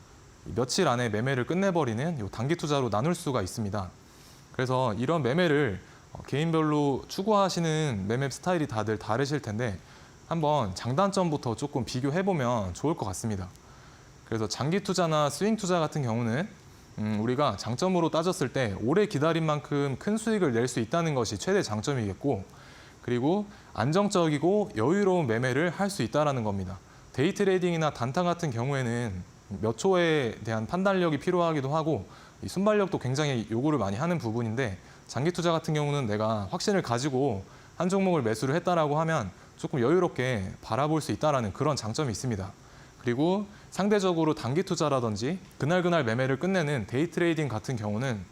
며칠 안에 매매를 끝내버리는 이 단기 투자로 나눌 수가 있습니다. 그래서 이런 매매를 개인별로 추구하시는 매매 스타일이 다들 다르실 텐데 한번 장단점부터 조금 비교해보면 좋을 것 같습니다. 그래서 장기 투자나 스윙 투자 같은 경우는 우리가 장점으로 따졌을 때 오래 기다린 만큼 큰 수익을 낼 수 있다는 것이 최대 장점이겠고, 그리고 안정적이고 여유로운 매매를 할 수 있다는 겁니다. 데이 트레이딩이나 단타 같은 경우에는 몇 초에 대한 판단력이 필요하기도 하고 이 순발력도 굉장히 요구를 많이 하는 부분인데, 장기 투자 같은 경우는 내가 확신을 가지고 한 종목을 매수를 했다라고 하면 조금 여유롭게 바라볼 수 있다는 그런 장점이 있습니다. 그리고 상대적으로 단기 투자라든지 그날 매매를 끝내는 데이 트레이딩 같은 경우는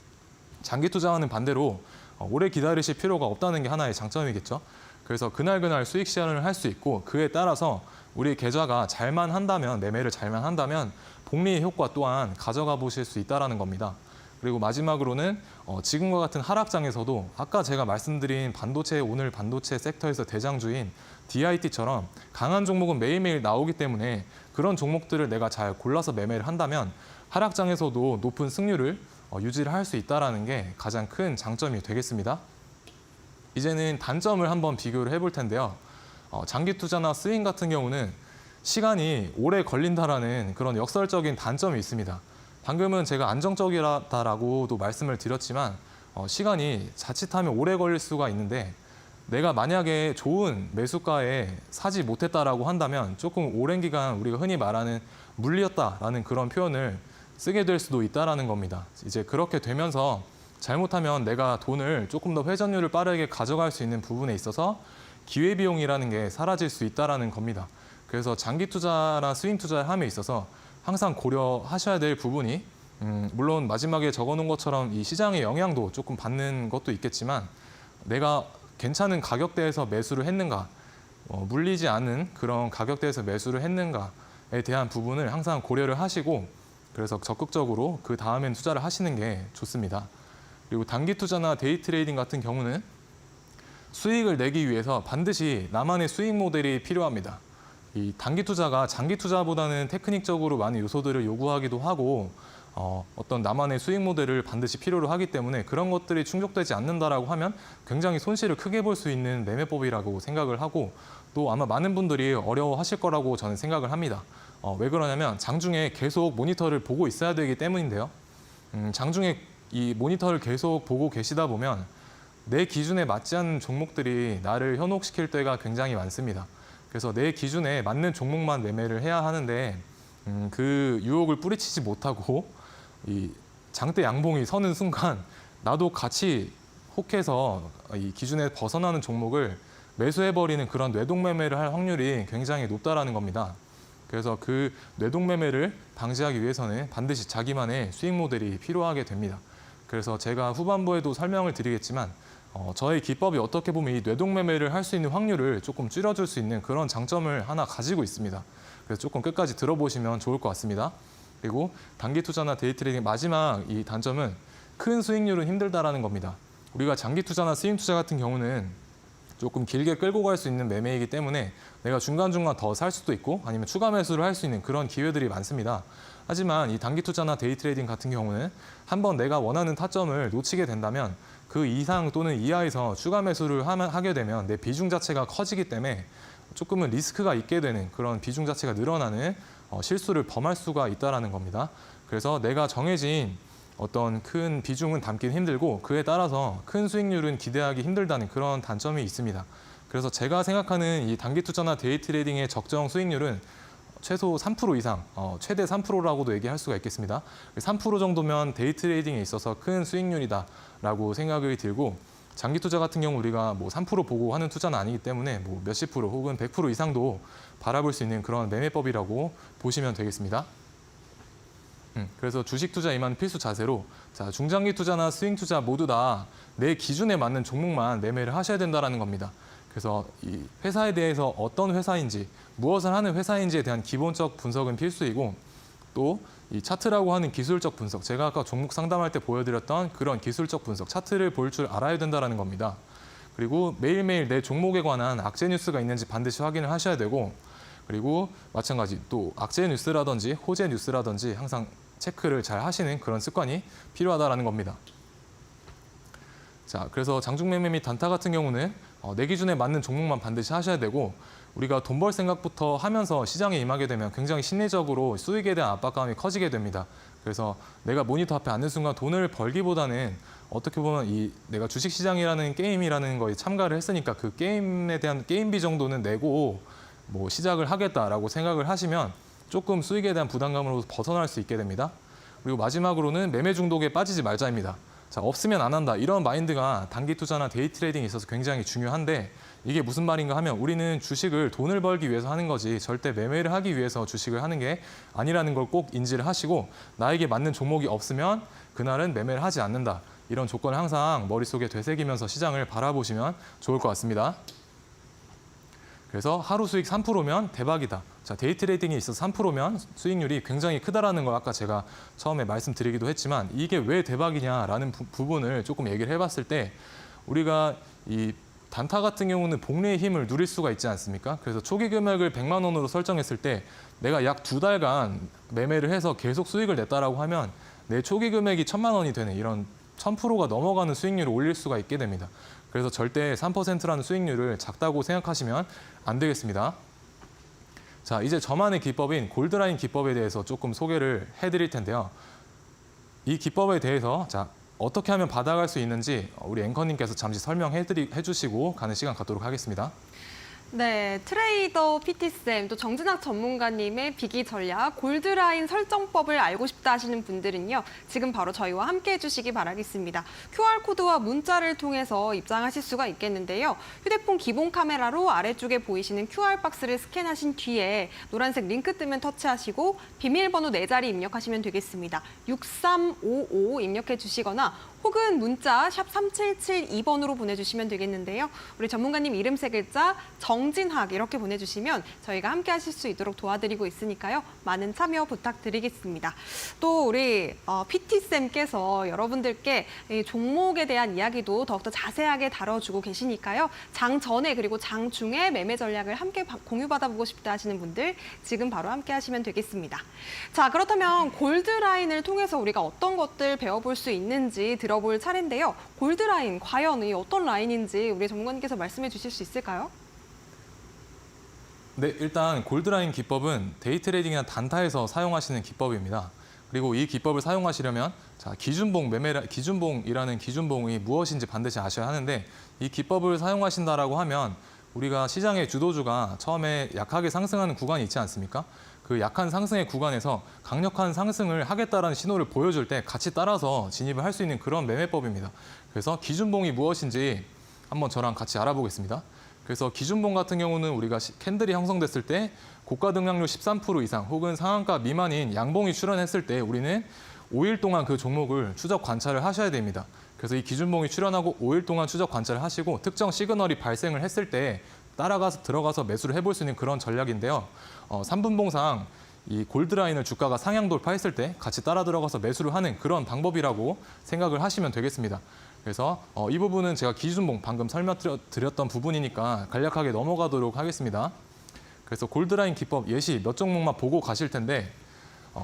장기 투자와는 반대로 오래 기다리실 필요가 없다는 게 하나의 장점이겠죠. 그래서 그날 수익 실현을 할 수 있고, 그에 따라서 우리 계좌가 잘만 한다면, 매매를 잘만 한다면 복리의 효과 또한 가져가 보실 수 있다는 겁니다. 그리고 마지막으로는 지금과 같은 하락장에서도 아까 제가 말씀드린 오늘 반도체 섹터에서 대장주인 DIT처럼 강한 종목은 매일매일 나오기 때문에 그런 종목들을 내가 잘 골라서 매매를 한다면 하락장에서도 높은 승률을 유지를 할 수 있다는 게 가장 큰 장점이 되겠습니다. 이제는 단점을 한번 비교를 해볼 텐데요. 장기 투자나 스윙 같은 경우는 시간이 오래 걸린다라는 그런 역설적인 단점이 있습니다. 방금은 제가 안정적이다라고도 말씀을 드렸지만 시간이 자칫하면 오래 걸릴 수가 있는데, 내가 만약에 좋은 매수가에 사지 못했다라고 한다면 조금 오랜 기간 우리가 흔히 말하는 물렸다라는 그런 표현을 쓰게 될 수도 있다는 겁니다. 이제 그렇게 되면서 잘못하면 내가 돈을 조금 더 회전율을 빠르게 가져갈 수 있는 부분에 있어서 기회비용이라는 게 사라질 수 있다는 겁니다. 그래서 장기 투자나 스윙 투자를 함에 있어서 항상 고려하셔야 될 부분이, 물론 마지막에 적어놓은 것처럼 이 시장의 영향도 조금 받는 것도 있겠지만 내가 괜찮은 가격대에서 매수를 했는가, 물리지 않은 그런 가격대에서 매수를 했는가에 대한 부분을 항상 고려를 하시고, 그래서 적극적으로 그 다음엔 투자를 하시는 게 좋습니다. 그리고 단기 투자나 데이 트레이딩 같은 경우는 수익을 내기 위해서 반드시 나만의 수익 모델이 필요합니다. 이 단기 투자가 장기 투자보다는 테크닉적으로 많은 요소들을 요구하기도 하고 어떤 나만의 수익 모델을 반드시 필요로 하기 때문에 그런 것들이 충족되지 않는다라고 하면 굉장히 손실을 크게 볼 수 있는 매매법이라고 생각을 하고, 또 아마 많은 분들이 어려워하실 거라고 저는 생각을 합니다. 왜 그러냐면 장중에 계속 모니터를 보고 있어야 되기 때문인데요. 장중에 이 모니터를 계속 보고 계시다 보면 내 기준에 맞지 않는 종목들이 나를 현혹시킬 때가 굉장히 많습니다. 그래서 내 기준에 맞는 종목만 매매를 해야 하는데 그 유혹을 뿌리치지 못하고 이 장대 양봉이 서는 순간 나도 같이 혹해서 이 기준에 벗어나는 종목을 매수해버리는 그런 뇌동매매를 할 확률이 굉장히 높다라는 겁니다. 그래서 그 뇌동매매를 방지하기 위해서는 반드시 자기만의 수익 모델이 필요하게 됩니다. 그래서 제가 후반부에도 설명을 드리겠지만 저의 기법이 어떻게 보면 이 뇌동매매를 할 수 있는 확률을 조금 줄여줄 수 있는 그런 장점을 하나 가지고 있습니다. 그래서 조금 끝까지 들어보시면 좋을 것 같습니다. 그리고 단기 투자나 데이 트레이딩 마지막 이 단점은 큰 수익률은 힘들다라는 겁니다. 우리가 장기 투자나 스윙 투자 같은 경우는 조금 길게 끌고 갈 수 있는 매매이기 때문에 내가 중간중간 더 살 수도 있고 아니면 추가 매수를 할 수 있는 그런 기회들이 많습니다. 하지만 이 단기 투자나 데이 트레이딩 같은 경우는 한번 내가 원하는 타점을 놓치게 된다면 그 이상 또는 이하에서 추가 매수를 하게 되면 내 비중 자체가 커지기 때문에 조금은 리스크가 있게 되는 그런 비중 자체가 늘어나는 실수를 범할 수가 있다는 겁니다. 그래서 내가 정해진 어떤 큰 비중은 담기는 힘들고 그에 따라서 큰 수익률은 기대하기 힘들다는 그런 단점이 있습니다. 그래서 제가 생각하는 이 단기 투자나 데이 트레이딩의 적정 수익률은 최소 3% 이상, 최대 3%라고도 얘기할 수가 있겠습니다. 3% 정도면 데이 트레이딩에 있어서 큰 수익률이다라고 생각이 들고 장기 투자 같은 경우 우리가 뭐 3% 보고 하는 투자는 아니기 때문에 뭐 몇십 프로 혹은 100% 이상도 바라볼 수 있는 그런 매매법이라고 보시면 되겠습니다. 그래서 주식 투자 임하는 필수 자세로 자, 중장기 투자나 스윙 투자 모두 다 내 기준에 맞는 종목만 매매를 하셔야 된다는 겁니다. 그래서 이 회사에 대해서 어떤 회사인지, 무엇을 하는 회사인지에 대한 기본적 분석은 필수이고 또 이 차트라고 하는 기술적 분석, 제가 아까 종목 상담할 때 보여드렸던 그런 기술적 분석, 차트를 볼 줄 알아야 된다는 겁니다. 그리고 매일매일 내 종목에 관한 악재 뉴스가 있는지 반드시 확인을 하셔야 되고 그리고 마찬가지 또 악재 뉴스라든지 호재 뉴스라든지 항상 체크를 잘 하시는 그런 습관이 필요하다는 겁니다. 자, 그래서 장중매매 및 단타 같은 경우는 내 기준에 맞는 종목만 반드시 하셔야 되고 우리가 돈 벌 생각부터 하면서 시장에 임하게 되면 굉장히 심리적으로 수익에 대한 압박감이 커지게 됩니다. 그래서 내가 모니터 앞에 앉는 순간 돈을 벌기보다는 어떻게 보면 이 내가 주식시장이라는 게임이라는 거에 참가를 했으니까 그 게임에 대한 게임비 정도는 내고 뭐 시작을 하겠다라고 생각을 하시면 조금 수익에 대한 부담감으로 벗어날 수 있게 됩니다. 그리고 마지막으로는 매매 중독에 빠지지 말자입니다. 자, 없으면 안 한다. 이런 마인드가 단기 투자나 데이 트레이딩에 있어서 굉장히 중요한데 이게 무슨 말인가 하면 우리는 주식을 돈을 벌기 위해서 하는 거지 절대 매매를 하기 위해서 주식을 하는 게 아니라는 걸 꼭 인지를 하시고 나에게 맞는 종목이 없으면 그날은 매매를 하지 않는다. 이런 조건을 항상 머릿속에 되새기면서 시장을 바라보시면 좋을 것 같습니다. 그래서 하루 수익 3%면 대박이다. 자, 데이 트레이딩에 있어서 3%면 수익률이 굉장히 크다라는 걸 아까 제가 처음에 말씀드리기도 했지만 이게 왜 대박이냐라는 부분을 조금 얘기를 해봤을 때 우리가 이 단타 같은 경우는 복리의 힘을 누릴 수가 있지 않습니까? 그래서 초기 금액을 100만 원으로 설정했을 때 내가 약 2달간 매매를 해서 계속 수익을 냈다라고 하면 내 초기 금액이 1,000만 원이 되는 이런 1000%가 넘어가는 수익률을 올릴 수가 있게 됩니다. 그래서 절대 3%라는 수익률을 작다고 생각하시면 안 되겠습니다. 자, 이제 저만의 기법인 골드라인 기법에 대해서 조금 소개를 해드릴 텐데요. 이 기법에 대해서 자, 어떻게 하면 받아갈 수 있는지 우리 앵커님께서 잠시 설명해 주시고 가는 시간 갖도록 하겠습니다. 네, 트레이더 PT쌤 또 정진학 전문가님의 비기 전략 골드라인 설정법을 알고 싶다 하시는 분들은요. 지금 바로 저희와 함께 해주시기 바라겠습니다. QR코드와 문자를 통해서 입장하실 수가 있겠는데요. 휴대폰 기본 카메라로 아래쪽에 보이시는 QR박스를 스캔하신 뒤에 노란색 링크 뜨면 터치하시고 비밀번호 4자리 입력하시면 되겠습니다. 6355 입력해 주시거나 혹은 문자 샵 3772번으로 보내주시면 되겠는데요. 우리 전문가님 이름 3글자 정진학 이렇게 보내주시면 저희가 함께 하실 수 있도록 도와드리고 있으니까요. 많은 참여 부탁드리겠습니다. 또 우리 PT쌤께서 여러분들께 이 종목에 대한 이야기도 더욱더 자세하게 다뤄주고 계시니까요. 장 전에 그리고 장 중에 매매 전략을 함께 공유받아보고 싶다 하시는 분들 지금 바로 함께 하시면 되겠습니다. 자, 그렇다면 골드라인을 통해서 우리가 어떤 것들 배워볼 수 있는지 들어볼 차례인데요. 골드라인, 과연 이 어떤 라인인지 우리 전문가님께서 말씀해 주실 수 있을까요? 네, 일단 골드라인 기법은 데이 트레이딩이나 단타에서 사용하시는 기법입니다. 그리고 이 기법을 사용하시려면 자, 기준봉이라는 기준봉이 무엇인지 반드시 아셔야 하는데 이 기법을 사용하신다라고 하면 우리가 시장의 주도주가 처음에 약하게 상승하는 구간이 있지 않습니까? 그 약한 상승의 구간에서 강력한 상승을 하겠다라는 신호를 보여줄 때 같이 따라서 진입을 할 수 있는 그런 매매법입니다. 그래서 기준봉이 무엇인지 한번 저랑 같이 알아보겠습니다. 그래서 기준봉 같은 경우는 우리가 캔들이 형성됐을 때 고가 등락률 13% 이상 혹은 상한가 미만인 양봉이 출현했을 때 우리는 5일 동안 그 종목을 추적 관찰을 하셔야 됩니다. 그래서 이 기준봉이 출현하고 5일 동안 추적 관찰을 하시고 특정 시그널이 발생을 했을 때 들어가서 매수를 해볼 수 있는 그런 전략인데요. 3분봉상 이 골드라인을 주가가 상향 돌파했을 때 같이 따라 들어가서 매수를 하는 그런 방법이라고 생각을 하시면 되겠습니다. 그래서 이 부분은 제가 기준봉 방금 설명드렸던 부분이니까 간략하게 넘어가도록 하겠습니다. 그래서 골드라인 기법 예시 몇 종목만 보고 가실 텐데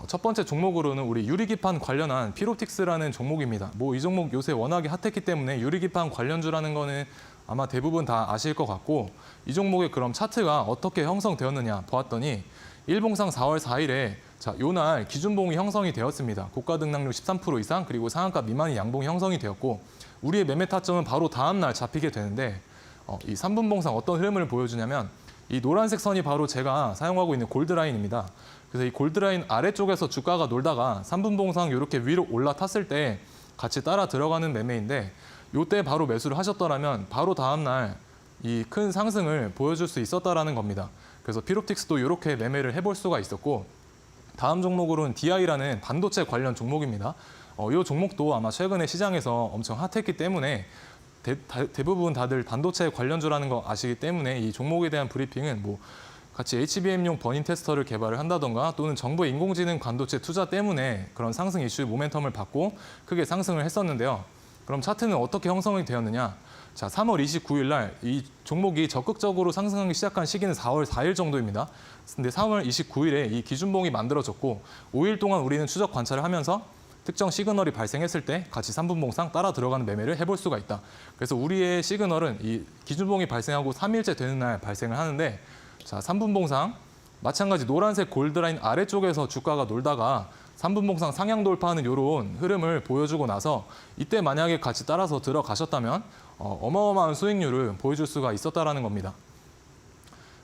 첫 번째 종목으로는 우리 유리기판 관련한 피롭틱스라는 종목입니다. 이 종목 요새 워낙에 핫했기 때문에 유리기판 관련주라는 거는 아마 대부분 다 아실 것 같고, 이 종목의 그럼 차트가 어떻게 형성되었느냐 보았더니 일봉상 4월 4일에 요날 기준봉이 형성이 되었습니다. 고가 등락률 13% 이상 그리고 상한가 미만의 양봉이 형성이 되었고, 우리의 매매 타점은 바로 다음 날 잡히게 되는데, 이 3분봉상 어떤 흐름을 보여주냐면 이 노란색 선이 바로 제가 사용하고 있는 골드라인입니다. 그래서 이 골드라인 아래쪽에서 주가가 놀다가 3분봉상 이렇게 위로 올라탔을 때 같이 따라 들어가는 매매인데, 이때 바로 매수를 하셨더라면 바로 다음 날 이 큰 상승을 보여줄 수 있었다라는 겁니다. 그래서 피롭틱스도 이렇게 매매를 해볼 수가 있었고, 다음 종목으로는 DI라는 반도체 관련 종목입니다. 이 종목도 아마 최근에 시장에서 엄청 핫했기 때문에 대부분 다들 반도체 관련주라는 거 아시기 때문에 이 종목에 대한 브리핑은 같이 HBM용 버닝 테스터를 개발을 한다던가 또는 정부의 인공지능 반도체 투자 때문에 그런 상승 이슈의 모멘텀을 받고 크게 상승을 했었는데요. 그럼 차트는 어떻게 형성이 되었느냐? 3월 29일 날 이 종목이 적극적으로 상승하기 시작한 시기는 4월 4일 정도입니다. 근데 3월 29일에 이 기준봉이 만들어졌고 5일 동안 우리는 추적 관찰을 하면서 특정 시그널이 발생했을 때 같이 3분봉상 따라 들어가는 매매를 해볼 수가 있다. 그래서 우리의 시그널은 이 기준봉이 발생하고 3일째 되는 날 발생을 하는데, 3분봉상 마찬가지 노란색 골드라인 아래쪽에서 주가가 놀다가 3분봉상 상향 돌파하는 이런 흐름을 보여주고 나서 이때 만약에 같이 따라서 들어가셨다면 어마어마한 수익률을 보여줄 수가 있었다라는 겁니다.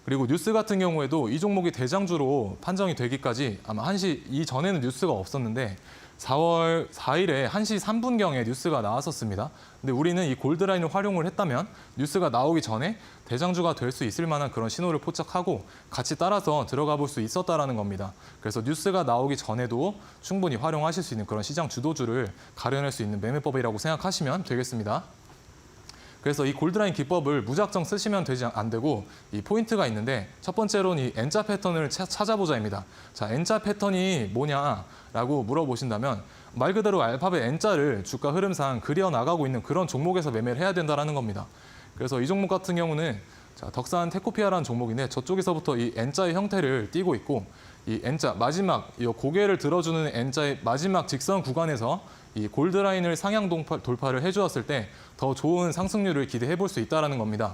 그리고 뉴스 같은 경우에도 이 종목이 대장주로 판정이 되기까지 아마 1시 이전에는 뉴스가 없었는데 4월 4일에 1시 3분경에 뉴스가 나왔었습니다. 근데 우리는 이 골드라인을 활용을 했다면 뉴스가 나오기 전에 대장주가 될 수 있을 만한 그런 신호를 포착하고 같이 따라서 들어가 볼 수 있었다라는 겁니다. 그래서 뉴스가 나오기 전에도 충분히 활용하실 수 있는 그런 시장 주도주를 가려낼 수 있는 매매법이라고 생각하시면 되겠습니다. 그래서 이 골드라인 기법을 무작정 쓰시면 안 되고 이 포인트가 있는데, 첫 번째로는 이 N자 패턴을 찾아보자입니다. N자 패턴이 뭐냐라고 물어보신다면 말 그대로 알파벳 N자를 주가 흐름상 그려나가고 있는 그런 종목에서 매매를 해야 된다는 겁니다. 그래서 이 종목 같은 경우는 덕산 테코피아라는 종목인데 저쪽에서부터 이 N자의 형태를 띠고 있고, 이 N자 마지막 이 고개를 들어주는 N자의 마지막 직선 구간에서 이 골드라인을 상향 돌파를 해주었을 때 더 좋은 상승률을 기대해 볼 수 있다는 겁니다.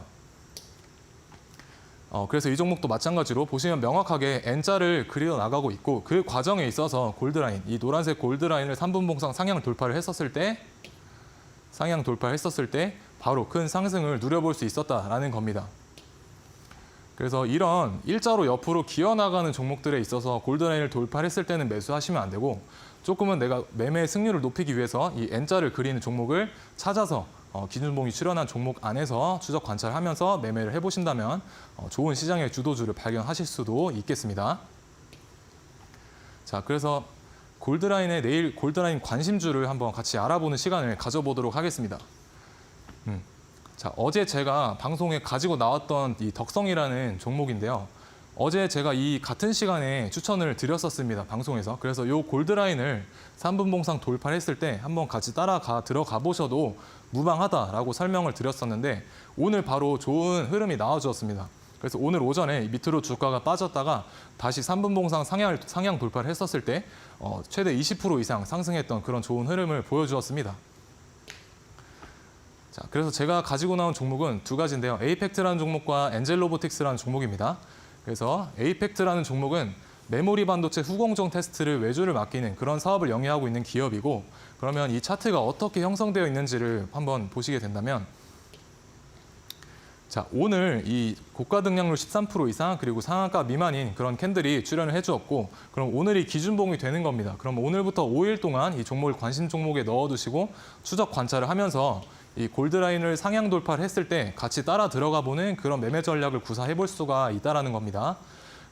그래서 이 종목도 마찬가지로 보시면 명확하게 N자를 그려 나가고 있고, 그 과정에 있어서 골드라인, 이 노란색 골드라인을 3분봉상 상향 돌파를 했었을 때 바로 큰 상승을 누려볼 수 있었다라는 겁니다. 그래서 이런 일자로 옆으로 기어나가는 종목들에 있어서 골드라인을 돌파했을 때는 매수하시면 안 되고, 조금은 내가 매매 승률을 높이기 위해서 이 N자를 그리는 종목을 찾아서 기준봉이 출현한 종목 안에서 추적 관찰하면서 매매를 해보신다면 좋은 시장의 주도주를 발견하실 수도 있겠습니다. 그래서 내일 골드라인 관심주를 한번 같이 알아보는 시간을 가져보도록 하겠습니다. 어제 제가 방송에 가지고 나왔던 이 덕성이라는 종목인데요. 어제 제가 이 같은 시간에 추천을 드렸었습니다, 방송에서. 그래서 이 골드라인을 3분봉상 돌파했을 때 한번 같이 들어가 보셔도 무방하다라고 설명을 드렸었는데, 오늘 바로 좋은 흐름이 나와주었습니다. 그래서 오늘 오전에 밑으로 주가가 빠졌다가 다시 3분봉상 상향 돌파를 했었을 때 최대 20% 이상 상승했던 그런 좋은 흐름을 보여주었습니다. 그래서 제가 가지고 나온 종목은 두 가지인데요. 에이펙트라는 종목과 엔젤로보틱스라는 종목입니다. 그래서 에이펙트라는 종목은 메모리 반도체 후공정 테스트를 외주를 맡기는 그런 사업을 영위하고 있는 기업이고, 그러면 이 차트가 어떻게 형성되어 있는지를 한번 보시게 된다면, 오늘 이 고가 등락률 13% 이상 그리고 상한가 미만인 그런 캔들이 출현을 해주었고, 그럼 오늘이 기준봉이 되는 겁니다. 그럼 오늘부터 5일 동안 이 종목을 관심 종목에 넣어두시고 추적 관찰을 하면서 이 골드라인을 상향 돌파를 했을 때 같이 따라 들어가 보는 그런 매매 전략을 구사해 볼 수가 있다는 겁니다.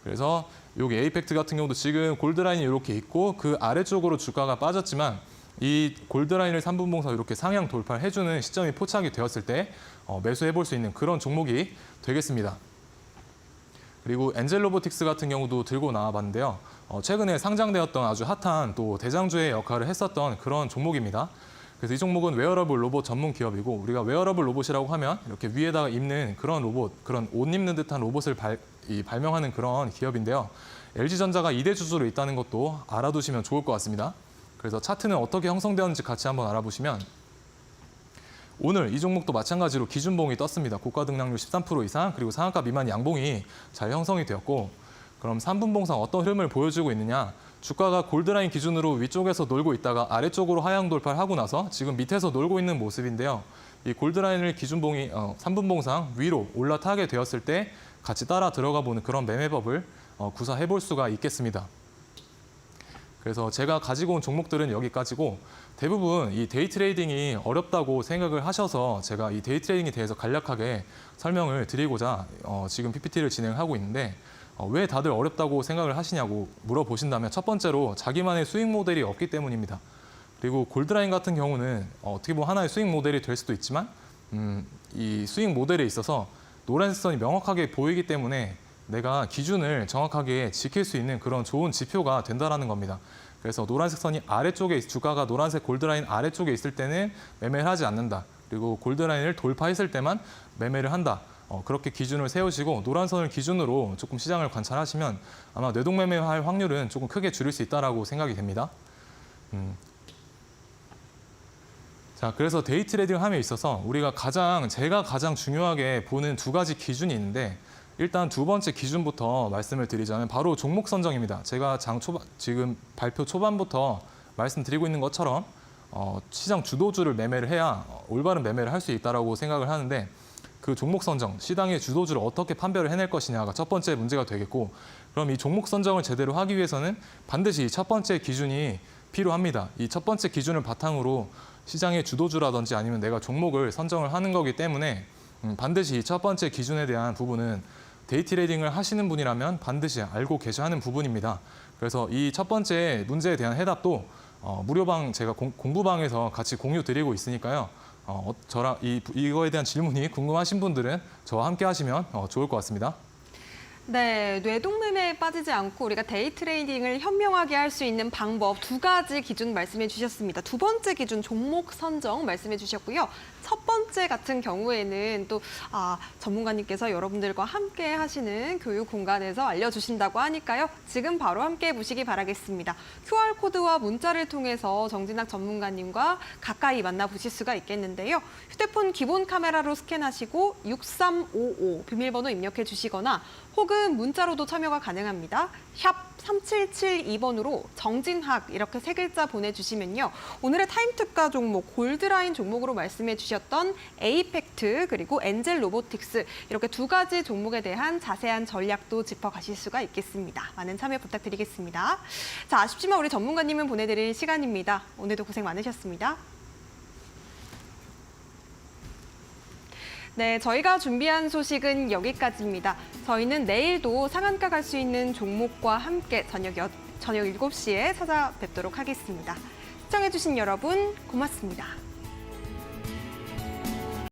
그래서 여기 에이펙트 같은 경우도 지금 골드라인이 이렇게 있고 그 아래쪽으로 주가가 빠졌지만 이 골드라인을 3분봉상 이렇게 상향 돌파를 해주는 시점이 포착이 되었을 때 매수해 볼 수 있는 그런 종목이 되겠습니다. 그리고 엔젤로보틱스 같은 경우도 들고 나와봤는데요. 최근에 상장되었던 아주 핫한 또 대장주의 역할을 했었던 그런 종목입니다. 그래서 이 종목은 웨어러블 로봇 전문 기업이고, 우리가 웨어러블 로봇이라고 하면 이렇게 위에다가 입는 그런 로봇, 그런 옷 입는 듯한 로봇을 발명하는 그런 기업인데요. LG전자가 2대 주주로 있다는 것도 알아두시면 좋을 것 같습니다. 그래서 차트는 어떻게 형성되었는지 같이 한번 알아보시면 오늘 이 종목도 마찬가지로 기준봉이 떴습니다. 고가 등락률 13% 이상 그리고 상한가 미만 양봉이 잘 형성이 되었고 그럼 3분봉상 어떤 흐름을 보여주고 있느냐. 주가가 골드라인 기준으로 위쪽에서 놀고 있다가 아래쪽으로 하향 돌파를 하고 나서 지금 밑에서 놀고 있는 모습인데요. 이 골드라인을 기준봉이 3분봉상 위로 올라타게 되었을 때 같이 따라 들어가 보는 그런 매매법을 구사해 볼 수가 있겠습니다. 그래서 제가 가지고 온 종목들은 여기까지고 대부분 이 데이 트레이딩이 어렵다고 생각을 하셔서 제가 이 데이 트레이딩에 대해서 간략하게 설명을 드리고자 지금 PPT를 진행하고 있는데 왜 다들 어렵다고 생각을 하시냐고 물어보신다면 첫 번째로 자기만의 수익 모델이 없기 때문입니다. 그리고 골드라인 같은 경우는 어떻게 보면 하나의 수익 모델이 될 수도 있지만 이 수익 모델에 있어서 노란색 선이 명확하게 보이기 때문에 내가 기준을 정확하게 지킬 수 있는 그런 좋은 지표가 된다는 겁니다. 그래서 노란색 선이 아래쪽에 주가가 노란색 골드라인 아래쪽에 있을 때는 매매를 하지 않는다. 그리고 골드라인을 돌파했을 때만 매매를 한다. 그렇게 기준을 세우시고 노란 선을 기준으로 조금 시장을 관찰하시면 아마 뇌동매매할 확률은 조금 크게 줄일 수 있다라고 생각이 됩니다. 자, 그래서 데이 트레이딩을 함에 있어서 제가 가장 중요하게 보는 두 가지 기준이 있는데 일단 두 번째 기준부터 말씀을 드리자면 바로 종목 선정입니다. 제가 지금 발표 초반부터 말씀드리고 있는 것처럼 시장 주도주를 매매를 해야 올바른 매매를 할 수 있다고 생각을 하는데 그 종목 선정, 시장의 주도주를 어떻게 판별을 해낼 것이냐가 첫 번째 문제가 되겠고 그럼 이 종목 선정을 제대로 하기 위해서는 반드시 첫 번째 기준이 필요합니다. 이 첫 번째 기준을 바탕으로 시장의 주도주라든지 아니면 내가 종목을 선정을 하는 거기 때문에 반드시 첫 번째 기준에 대한 부분은 데이 트레이딩을 하시는 분이라면 반드시 알고 계셔야 하는 부분입니다. 그래서 이 첫 번째 문제에 대한 해답도 무료방 제가 공부방에서 같이 공유 드리고 있으니까요. 저랑 이거에 대한 질문이 궁금하신 분들은 저와 함께 하시면 좋을 것 같습니다. 네, 뇌동매매에 빠지지 않고 우리가 데이 트레이딩을 현명하게 할 수 있는 방법 두 가지 기준 말씀해 주셨습니다. 두 번째 기준 종목 선정 말씀해 주셨고요. 첫 번째 같은 경우에는 또 전문가님께서 여러분들과 함께 하시는 교육 공간에서 알려주신다고 하니까요. 지금 바로 함께 보시기 바라겠습니다. QR코드와 문자를 통해서 정진학 전문가님과 가까이 만나보실 수가 있겠는데요. 휴대폰 기본 카메라로 스캔하시고 6355 비밀번호 입력해 주시거나 혹은 문자로도 참여가 가능합니다. 샵 3772번으로 정진학 이렇게 세 글자 보내주시면요. 오늘의 타임특가 종목 골드라인 종목으로 말씀해 주셨던 에이펙트 그리고 엔젤 로보틱스 이렇게 두 가지 종목에 대한 자세한 전략도 짚어가실 수가 있겠습니다. 많은 참여 부탁드리겠습니다. 자, 아쉽지만 우리 전문가님은 보내드릴 시간입니다. 오늘도 고생 많으셨습니다. 네, 저희가 준비한 소식은 여기까지입니다. 저희는 내일도 상한가 갈 수 있는 종목과 함께 저녁 7시에 찾아뵙도록 하겠습니다. 시청해주신 여러분 고맙습니다.